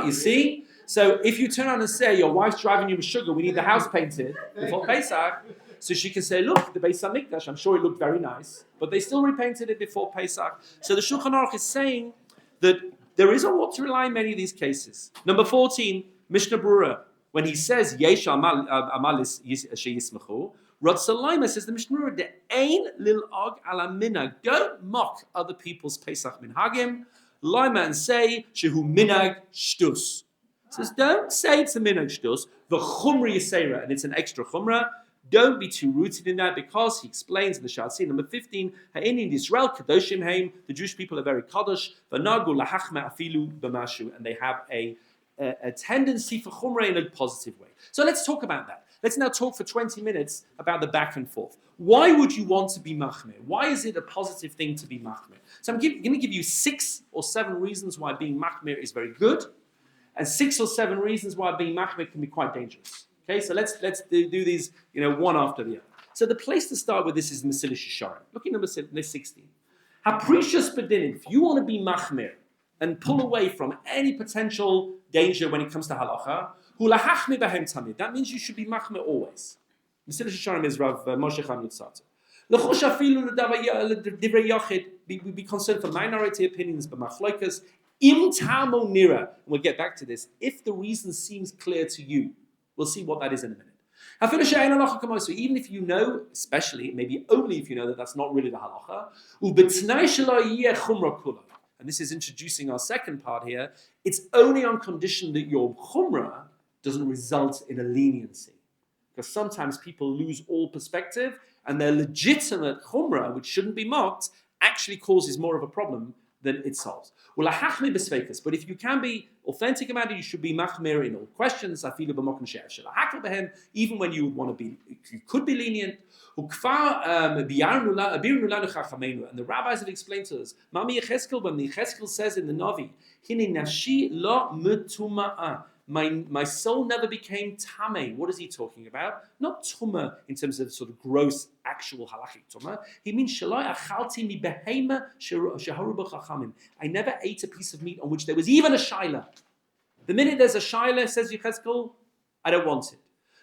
You see? So if you turn around and say, your wife's driving you with sugar, we need the house painted before Pesach, so she can say, look, the Beis HaMikdash, I'm sure it looked very nice, but they still repainted it before Pesach. So the Shulchan Aruch is saying that there is on what to rely in many of these cases. Number 14, Mishnah Berurah, when he says, Yesh amal sheyismachu, Ratzalaima says the Mishnah, the ain lil og ala minag. Don't mock other people's Pesach minhagim. Lima and say shehu minag shtus. Says don't say it's a minag shtus. The chumra yisera, and it's an extra chumra. Don't be too rooted in that because he explains in the Shalsi number 15. Ha'inin Israel kadoshim heim. The Jewish people are very kadosh. V'nagu lahachma afilu b'mashu, and they have a tendency for chumra in a positive way. So let's talk about that. Let's now talk for 20 minutes about the back and forth. Why would you want to be machmir? Why is it a positive thing to be machmir? So I'm going to give you 6 or 7 reasons why being machmir is very good, and 6 or 7 reasons why being machmir can be quite dangerous. Okay, so let's do these, one after the other. So the place to start with this is Mesilas Yesharim. Look at number 16. Haprecious bedinin. If you want to be machmir and pull away from any potential danger when it comes to halacha, that means you should be machmir always. Mesilas Yesharim is Rav Moshe Chaim Yitzhak. Be concerned for minority opinions, but machlokas im tamo nira. We'll get back to this. If the reason seems clear to you, we'll see what that is in a minute. So even if you know, especially, maybe only if you know that that's not really the halacha, and this is introducing our second part here, it's only on condition that your chumrah doesn't result in a leniency. Because sometimes people lose all perspective and their legitimate chumrah, which shouldn't be mocked, actually causes more of a problem than it solves. But if you can be authentic about it, you should be machmir in all questions. Even when you would want to be, you could be lenient. And the rabbis have explained to us, when the Yecheskel says in the Navi, my soul never became tameh. What is he talking about? Not tumah in terms of sort of gross, actual halachic tumah. He means I never ate a piece of meat on which there was even a shaila. The minute there's a shaila, says Yecheskel, I don't want it.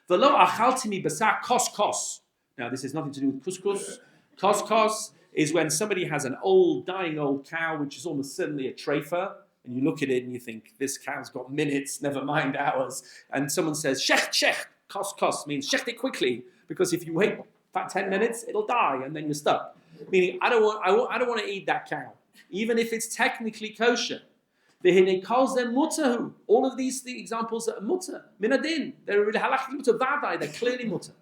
V'lo achalti mi basar kos. Now this has nothing to do with couscous. Kos is when somebody has an dying old cow, which is almost certainly a treifa, and you look at it and you think, this cow's got minutes, never mind hours. And someone says, shech, kos means shecht it quickly, because if you wait about 10 minutes, it'll die, and then you're stuck. Meaning, I don't want to eat that cow, even if it's technically kosher. They calls them mutahu. All of these examples are mutter, minadin. They're halachically mutter, vadai. They're clearly mutter,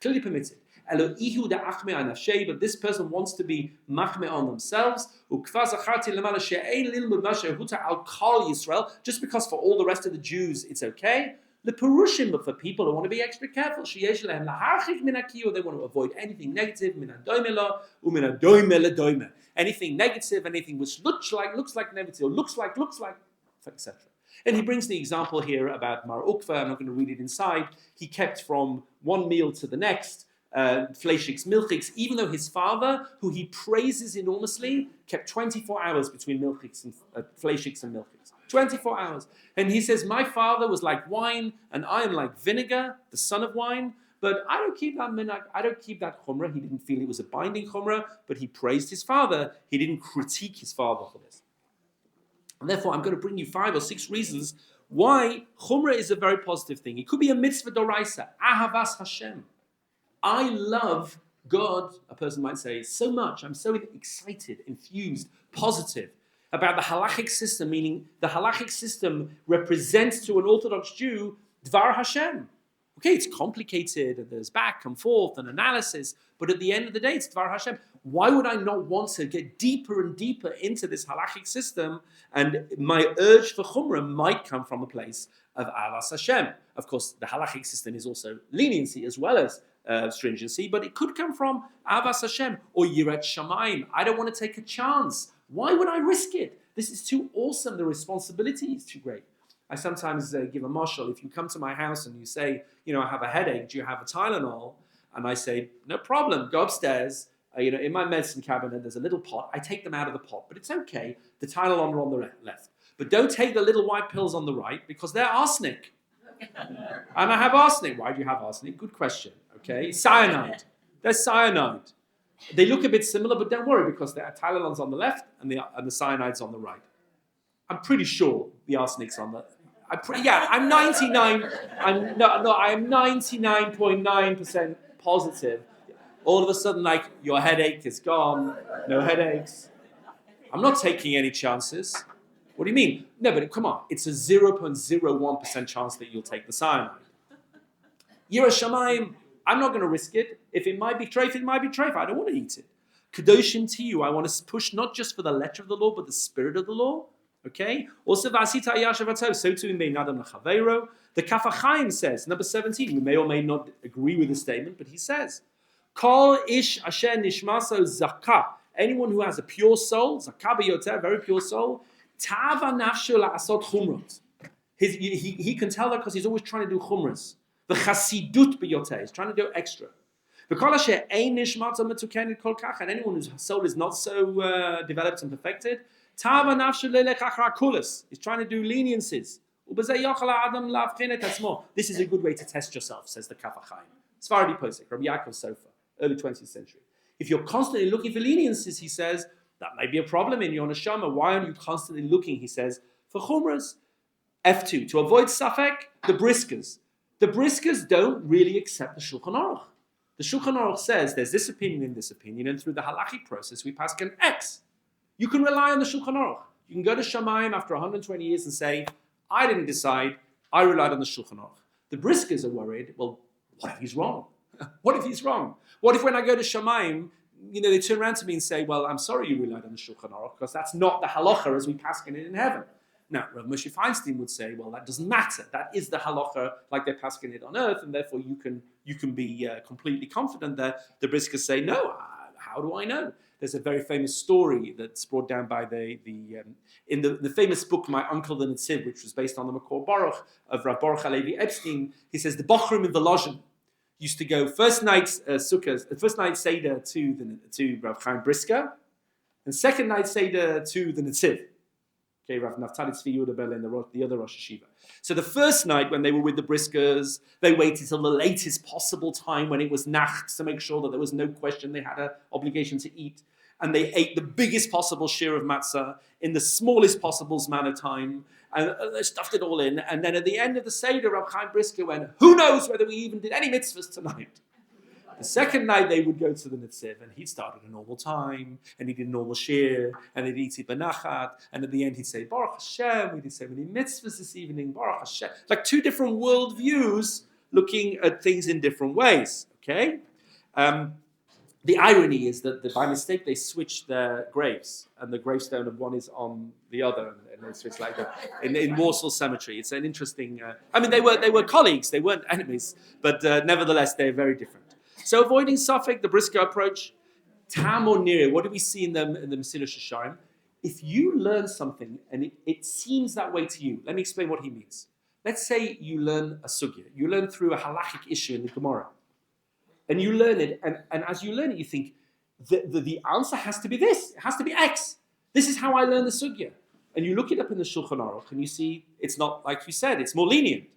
clearly permitted. But this person wants to be machme on themselves. Just because for all the rest of the Jews it's okay. The perushim, but for people who want to be extra careful, they want to avoid anything negative. Anything negative, anything which looks like negative, or looks like, etc. And he brings the example here about Mar Ukva. I'm not going to read it inside. He kept from one meal to the next. Fleishiks, milchiks, even though his father, who he praises enormously, kept 24 hours between milchiks and fleishiks and milchiks. 24 hours. And he says, my father was like wine, and I am like vinegar, the son of wine, but I don't keep that minhag, I don't keep that chumrah. He didn't feel it was a binding chumrah, but he praised his father. He didn't critique his father for this. And therefore, I'm going to bring you 5 or 6 reasons why chumrah is a very positive thing. It could be a mitzvah doraisa, ahavas Hashem. I love God, a person might say, so much. I'm so excited, infused, positive about the halachic system, meaning the halachic system represents to an Orthodox Jew Dvar Hashem. Okay, it's complicated, and there's back and forth and analysis, but at the end of the day, it's Dvar Hashem. Why would I not want to get deeper and deeper into this halachic system? And my urge for chumrah might come from a place of Avas Hashem. Of course, the halachic system is also leniency as well as stringency, but it could come from Avas Hashem or Yirat Shamayim. I don't want to take a chance. Why would I risk it? This is too awesome. The responsibility is too great. I sometimes give a mashal. If you come to my house and you say, I have a headache, do you have a Tylenol? And I say, no problem, go upstairs. In my medicine cabinet, there's a little pot. I take them out of the pot, but it's okay. The Tylenol are on the left. But don't take the little white pills on the right because they're arsenic. And I have arsenic. Why do you have arsenic? Good question. Okay, cyanide. They're cyanide. They look a bit similar, but don't worry because the Tylenol's on the left and the cyanide's on the right. I'm pretty sure the arsenic's on the. I'm 99. I'm 99.9% positive, all of a sudden, like, your headache is gone, no headaches. I'm not taking any chances. What do you mean? No, but come on, it's a 0.01% chance that you'll take the cyanide. Yira Shamayim, I'm not going to risk it. If it might be treif, it might be treif. I don't want to eat it. Kadoshim to you, I want to push not just for the letter of the law, but the spirit of the law. Okay? Also, Vasita Yashavato, so too in Bein Adam Lachaveiro. The Kaf HaChaim says, number 17, we may or may not agree with the statement, but he says, Kol ish asher nishmaso zakah. Anyone who has a pure soul, zakah b'yoter, very pure soul, tava nafsho la'asot chumrot. He can tell that because he's always trying to do chumras. The chasidut b'yoter, he's trying to do extra. V'kol asher ein nishmaso metukenet kol kach, and anyone whose soul is not so developed and perfected, tava nafsho le'lech achar kulas. He's trying to do leniencies. This is a good way to test yourself, says the Kaf HaChaim. Sfaradi Posek, Rabbi Yaakov Sofa, early 20th century. If you're constantly looking for leniencies, he says, that may be a problem in your neshama. Why are you constantly looking, he says, for chumras? F2, to avoid safek, the briskers. The briskers don't really accept the Shulchan Aruch. The Shulchan Aruch says there's this opinion and this opinion, and through the halachic process we pass an X. You can rely on the Shulchan Aruch. You can go to Shamayim after 120 years and say, I didn't decide, I relied on the Shulchan Aruch. The briskers are worried, well, what if he's wrong? What if he's wrong? What if when I go to Shamayim, they turn around to me and say, well, I'm sorry you relied on the Shulchan Aruch, because that's not the halacha as we paskin it in heaven. Now, Rav Moshe Feinstein would say, well, that doesn't matter. That is the halacha like they're paskin it on earth, and therefore you can be completely confident that the briskers say, no, how do I know? There's a very famous story that's brought down by in the famous book, My Uncle the Netziv, which was based on the Makor Baruch of Rav Baruch Halevi Epstein. He says the Bochrim in Volozhin used to go first night Seder to Rav Chaim Brisker, and second night Seder to the Netziv. Okay, Rav Naftali Tzvi Yehuda Berlin, the other Rosh Hashiva. So the first night when they were with the Briskers, they waited till the latest possible time when it was Nacht to make sure that there was no question they had an obligation to eat. And they ate the biggest possible share of matzah in the smallest possible amount of time. And they stuffed it all in. And then at the end of the Seder, Rav Chaim Brisker went, who knows whether we even did any mitzvahs tonight? The second night they would go to the Netziv, and he'd start at a normal time, and he did a normal shir, and he'd eat it benachat, and at the end he'd say, Baruch Hashem, we'd say many mitzvahs this evening, Baruch Hashem. Like two different worldviews looking at things in different ways, okay? The irony is that by mistake they switched their graves, and the gravestone of one is on the other, and it's like that. In Warsaw Cemetery. It's an interesting, they were colleagues, they weren't enemies, but nevertheless they're very different. So avoiding Suffolk, the Brisker approach, Tam or Nira, what do we see in the Mesilas Yesharim? If you learn something and it seems that way to you, let me explain what he means. Let's say you learn a sugya, you learn through a halachic issue in the Gemara, and you learn it, and as you learn it, you think, the answer has to be this, it has to be X. This is how I learn the sugya. And you look it up in the Shulchan Aruch, and you see it's not like you said, it's more lenient.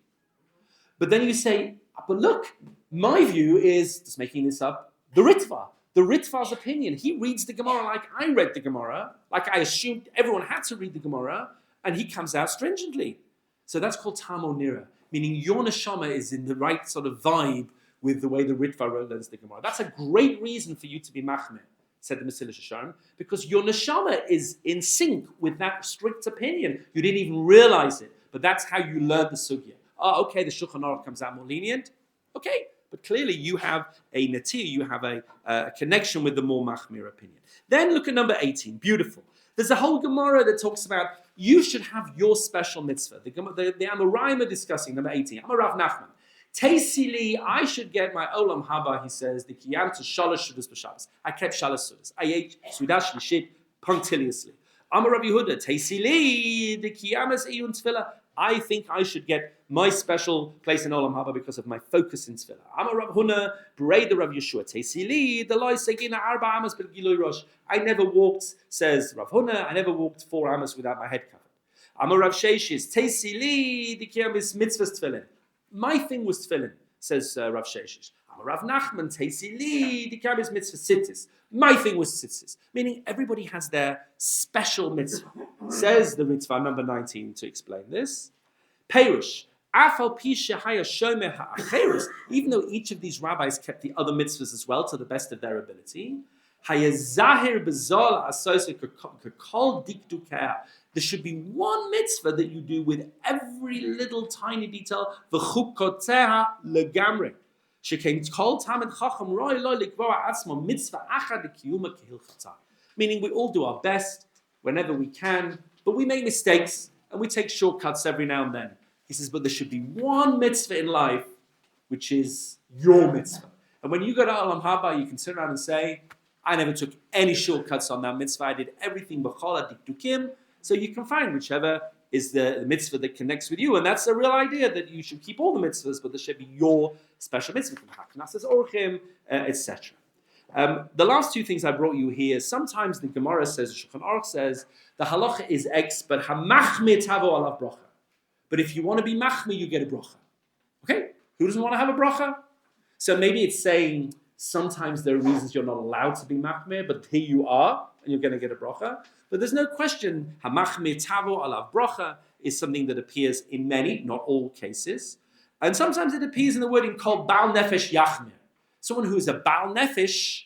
But then you say, but look, my view is, just making this up, the Ritva's opinion. He reads the Gemara like I read the Gemara, like I assumed everyone had to read the Gemara, and he comes out stringently. So that's called Tam or Nira, meaning your neshama is in the right sort of vibe with the way the Ritva learns the Gemara. That's a great reason for you to be machmir, said the Mesilas Yesharim, because your neshama is in sync with that strict opinion. You didn't even realize it, but that's how you learn the sugya. Oh, okay, the Shulchan Aruch comes out more lenient. Okay, but clearly you have a natir, you have a connection with the more machmir opinion. Then look at number 18, beautiful. There's a whole Gemara that talks about you should have your special mitzvah. The Amoraim are discussing, number 18, I'm a Rav Nachman. Teisili, I should get my olam haba, he says, the kiyam to shalosh shudas b'Shabbos. I kept shalosh shudas. I ate sudash l'shit punctiliously. I'm a Rabbi Yehuda. Teisili, the kiyamas iyun tefillah. I think I should get my special place in Olam Haba because of my focus in Tefillah. I'm a Rav Huna, Berei the Rav Yeshua. Teisili, the loy segina arba amas bel gilui rosh. I never walked, says Rav Huna, I never walked 4 amas without my head covered. I'm a Rav Sheshis. Teisili, the kiyam is mitzvahs tefillin. My thing was tefillin, says Rav Sheshis. I'm a Rav Nachman. Teisili, the kiyam is mitzvah sittis. My thing was tzitzis, meaning everybody has their special mitzvah. Says the Ritva, number 19, to explain this. Perush, Even though each of these rabbis kept the other mitzvahs as well to the best of their ability, there should be one mitzvah that you do with every little tiny detail. Meaning we all do our best whenever we can, but we make mistakes and we take shortcuts every now and then. He says, but there should be one mitzvah in life which is your mitzvah. And when you go to Olam Haba, you can sit around and say, I never took any shortcuts on that mitzvah. I did everything b'chol ha'dikdukim. So you can find whichever is the mitzvah that connects with you. And that's the real idea, that you should keep all the mitzvahs, but there should be your special mitzvah, etc. The last two things I brought you here, sometimes the Gemara says, Shulchan Aruch says, the halacha is X, but hamachmir tavo alav bracha. But if you want to be machmir, you get a bracha. Okay? Who doesn't want to have a bracha? So maybe it's saying sometimes there are reasons you're not allowed to be machmir, but here you are, and you're going to get a bracha. But there's no question, hamachmir tavo alav bracha is something that appears in many, not all cases. And sometimes it appears in the wording called Baal Nefesh Yachmir. Someone who is a Baal Nefesh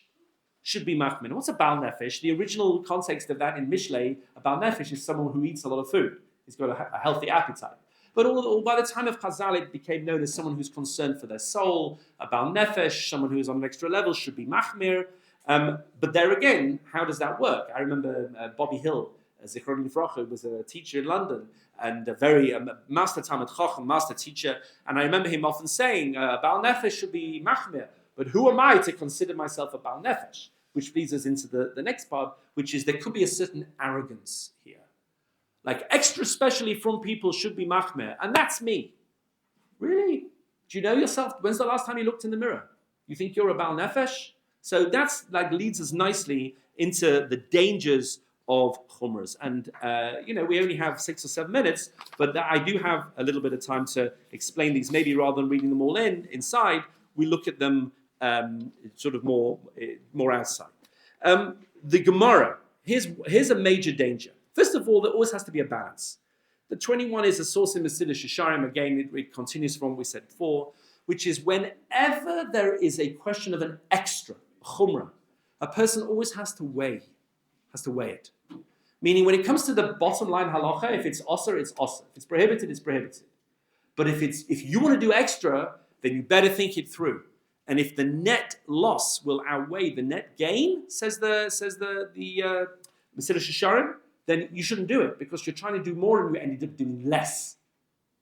should be machmir. What's a Baal Nefesh? The original context of that in Mishlei, a Baal Nefesh is someone who eats a lot of food. He's got a healthy appetite. But all by the time of Chazal, it became known as someone who's concerned for their soul, a Baal Nefesh, someone who is on an extra level, should be machmir. But there again, how does that work? I remember Bobby Hill, Zichron Livracha, was a teacher in London, and a very master Talmid Chacham, master teacher. And I remember him often saying, Baal Nefesh should be machmir. But who am I to consider myself a Baal Nefesh? Which leads us into the next part, which is there could be a certain arrogance here. Like extra specially from people should be machmir. And that's me. Really? Do you know yourself? When's the last time you looked in the mirror? You think you're a Baal Nefesh? So that's like leads us nicely into the dangers of chumras. And, we only have 6 or 7 minutes, but I do have a little bit of time to explain these. Maybe rather than reading them all inside, we look at them sort of more outside. The Gemara, here's a major danger. First of all, there always has to be a balance. The 21 is a source in Mesilas Yesharim. Again, it continues from what we said before, which is whenever there is a question of an extra, chumrah, a person always has to weigh it. Meaning, when it comes to the bottom line halacha, if it's osir, it's osir. If it's prohibited, it's prohibited. But if you want to do extra, then you better think it through. And if the net loss will outweigh the net gain, says the Mesilas Yesharim, then you shouldn't do it because you're trying to do more and you ended up doing less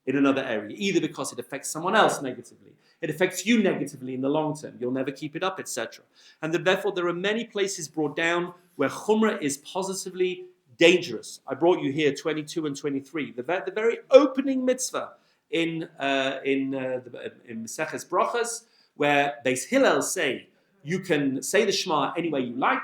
in another area, either because it affects someone else negatively, it affects you negatively in the long term, you'll never keep it up, etc. And therefore, there are many places brought down where chumrah is positively dangerous. I brought you here 22 and 23, the very opening mitzvah in Maseches Brachas, where Beis Hillel say you can say the Shema any way you like.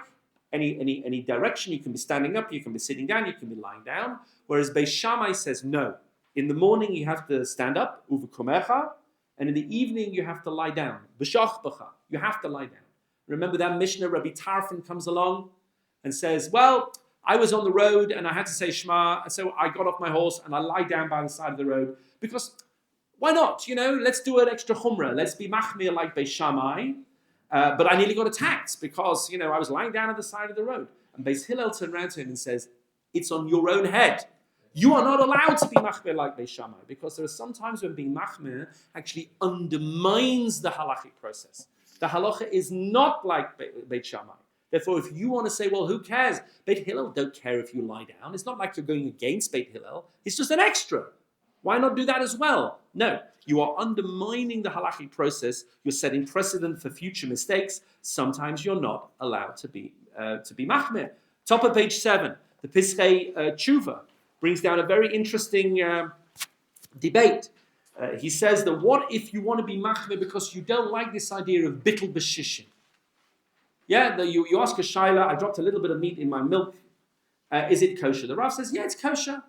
Any direction, you can be standing up, you can be sitting down, you can be lying down. Whereas Beis Shammai says no. In the morning you have to stand up, uvekomecha, and in the evening you have to lie down. B'shachbacha, you have to lie down. Remember that Mishnah, Rabbi Tarfon comes along and says, well, I was on the road and I had to say Shema, so I got off my horse and I lie down by the side of the road because why not? Let's do an extra chumrah. Let's be machmir like Beis Shammai. But I nearly got attacked because, I was lying down at the side of the road. And Beis Hillel turned around to him and says, it's on your own head. You are not allowed to be machmir like Beis Shammai because there are some times when being machmir actually undermines the halachic process. The halacha is not like Beit Shammai. Therefore, if you want to say, well, who cares? Beit Hillel don't care if you lie down. It's not like you're going against Beit Hillel. It's just an extra. Why not do that as well? No. You are undermining the halachic process. You're setting precedent for future mistakes. Sometimes you're not allowed to be machmir. Top of page 7, the Pischei Tshuva brings down a very interesting debate. He says that what if you want to be machmir because you don't like this idea of bittul b'shishim? Yeah, you ask a shaila, I dropped a little bit of meat in my milk. Is it kosher? The Rav says, yeah, it's kosher.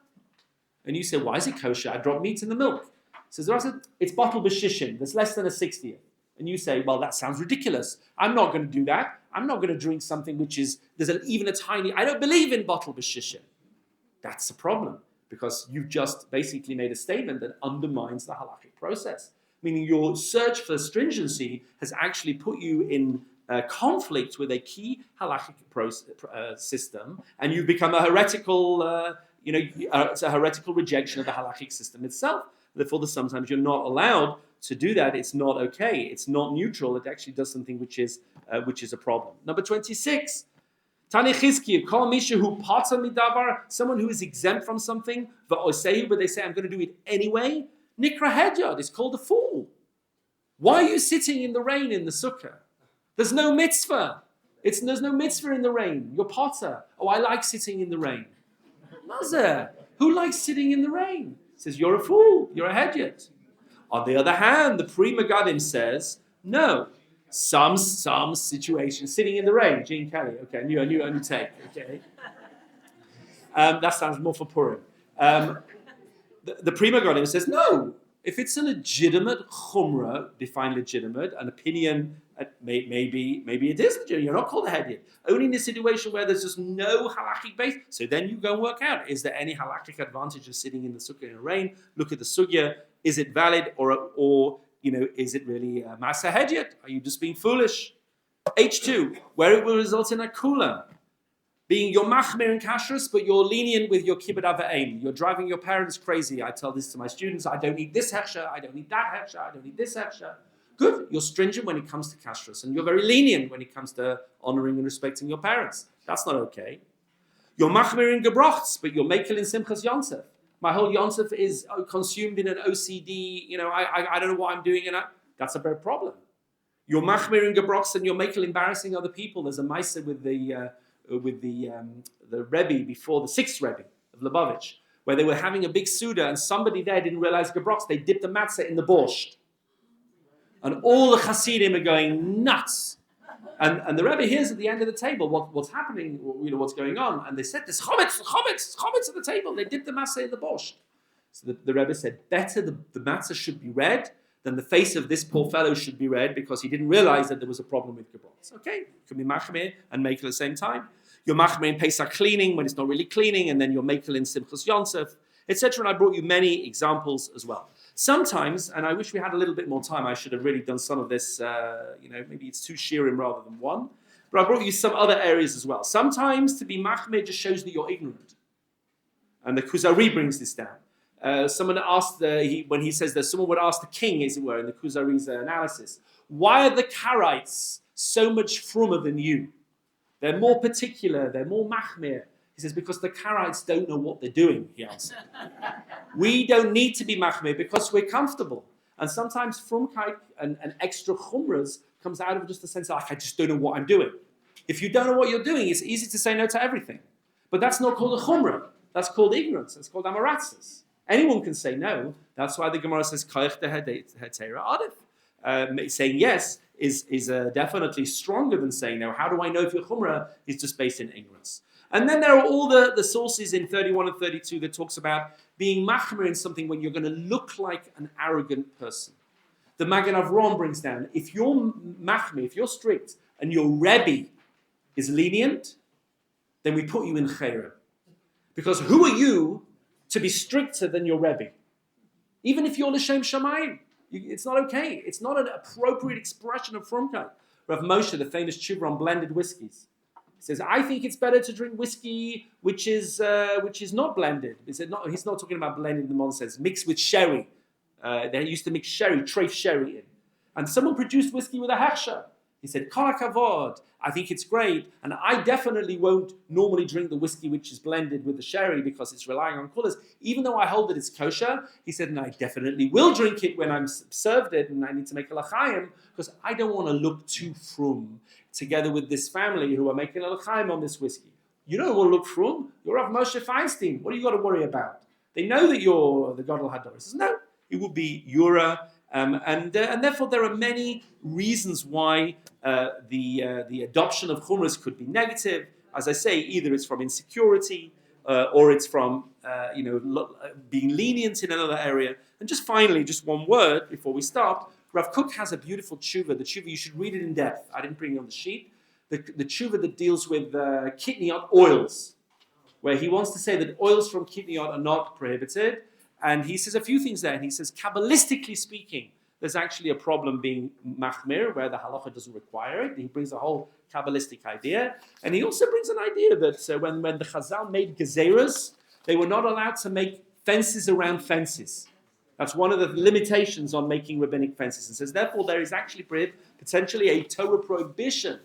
And you say, why is it kosher? I dropped meat in the milk. Says the Rav said, it's bottle b'shishim. That's less than a 60th. And you say, well, that sounds ridiculous. I'm not going to do that. I'm not going to drink something which is, even a tiny, I don't believe in bottle b'shishim. That's the problem. because you've just basically made a statement that undermines the halakhic process. Meaning your search for stringency has actually put you in conflict with a key halakhic system, and you've become a heretical, it's a heretical rejection of the halakhic system itself. Therefore, sometimes you're not allowed to do that. It's not okay. It's not neutral. It actually does something which is a problem. Number 26. Tani Chizkiya, call Misha who pata midavar, someone who is exempt from something, but they say, I'm going to do it anyway. Nikra Hedyard is called a fool. Why are you sitting in the rain in the sukkah? There's no mitzvah. There's no mitzvah in the rain. You're potter. Oh, I like sitting in the rain. Mazeh, who likes sitting in the rain? Says, you're a fool. You're a Hedyard. On the other hand, the Pri Megadim says, no. Some situation, sitting in the rain. Gene Kelly. Okay, I knew only take. Okay. That sounds more for Purim. The Pri Megadim says, no, if it's a legitimate chumrah, define legitimate, an opinion, maybe it is legitimate, you're not called a hedyot. Only in a situation where there's just no halakhic base, so then you go and work out, is there any halakhic advantage of sitting in the sukkah in the rain? Look at the sugya, is it valid, or is it really a masa hedyot? Are you just being foolish? H2, where it will result in a kula. Being your machmir and kashrus, but you're lenient with your kibbud ava'im. You're driving your parents crazy. I tell this to my students. I don't need this hechsher. I don't need that hechsher. I don't need this hechsher. Good. You're stringent when it comes to kashrus, and you're very lenient when it comes to honoring and respecting your parents. That's not okay. You're machmir in gebrochts, but you're makel in simchas yonsef. My whole yonsef is consumed in an OCD. I don't know what I'm doing, and that's a big problem. You're machmir in gebrochts, and you're makel embarrassing other people. There's a ma'aseh with the Rabbi before the 6th Rabbi of Lubavitch, where they were having a big Suda and somebody there didn't realize gebrochts. They dipped the matzah in the borscht. And all the Hasidim are going nuts. And the Rabbi hears at the end of the table what's happening, what's going on. And they said, there's chometz at the table. They dipped the matzah in the borscht. So the Rabbi said, better the matzah should be red than the face of this poor fellow should be red because he didn't realize that there was a problem with gebrochts. Okay, you can be machmir and makel at the same time. You're machmir in Pesach cleaning when it's not really cleaning, and then you're makel in Simchas Yonsef, etc. And I brought you many examples as well. Sometimes, and I wish we had a little bit more time, I should have really done some of this, maybe it's 2 shirim rather than 1. But I brought you some other areas as well. Sometimes to be machmir just shows that you're ignorant. And the Kuzari brings this down. Someone asked, when he says that someone would ask the king, as it were, in the Kuzari's analysis, why are the Karaites so much frummer than you? They're more particular, they're more machmir. He says, because the Karaites don't know what they're doing, he answered. We don't need to be machmir because we're comfortable. And sometimes frumkeit and extra chumras comes out of just a sense of, I just don't know what I'm doing. If you don't know what you're doing, it's easy to say no to everything. But that's not called a chumrah. That's called ignorance. It's called amaratzis. Anyone can say no. That's why the Gemara says, Koich de hetera adif. Saying yes is definitely stronger than saying no. How do I know if your chumrah is just based in ignorance? And then there are all the sources in 31 and 32 that talks about being machmir in something when you're going to look like an arrogant person. The Magen Avraham brings down, if you're machmir, if you're strict, and your Rebbe is lenient, then we put you in chayra. Because who are you to be stricter than your Rebbe? Even if you're l'shem shamayim, it's not okay. It's not an appropriate expression of frumkeit. Rav Moshe, the famous tshuva on blended whiskeys, says, I think it's better to drink whiskey which is not blended. He's not talking about blended in the modern sense, mixed with sherry. They used to mix sherry, treif sherry in. And someone produced whiskey with a hechsher. He said, Kol hakavod, I think it's great. And I definitely won't normally drink the whiskey which is blended with the sherry because it's relying on colors. Even though I hold that it's kosher, he said, and I definitely will drink it when I'm served it and I need to make a l'chaim because I don't want to look too frum together with this family who are making a l'chaim on this whiskey. You don't want to look frum. You're Rav Moshe Feinstein. What do you got to worry about? They know that you're the Gadol Hador. He says, no, it will be Yura. And therefore, there are many reasons why the adoption of chumras could be negative. As I say, either it's from insecurity or it's from being lenient in another area. And just finally, just one word before we start. Rav Kook has a beautiful tshuva. The tshuva, you should read it in depth. I didn't bring it on the sheet. The tshuva that deals with kidney oils. where he wants to say that oils from kidneyot are not prohibited. And he says a few things there. And he says, Kabbalistically speaking, there's actually a problem being machmir, where the halacha doesn't require it. He brings a whole Kabbalistic idea. And he also brings an idea that when the Chazal made gezeras, they were not allowed to make fences around fences. That's one of the limitations on making rabbinic fences. And says, therefore, there is actually potentially a Torah prohibition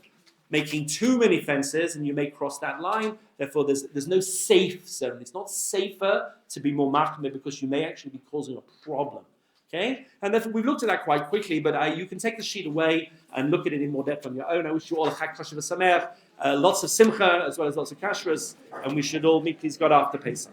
making too many fences, and you may cross that line. Therefore, there's no safe zone. It's not safer to be more machmir because you may actually be causing a problem. Okay? And therefore, we've looked at that quite quickly, but you can take the sheet away and look at it in more depth on your own. I wish you all a chag kosher v'sameach, lots of simcha, as well as lots of kashrus, and we should all meet please God after Pesach.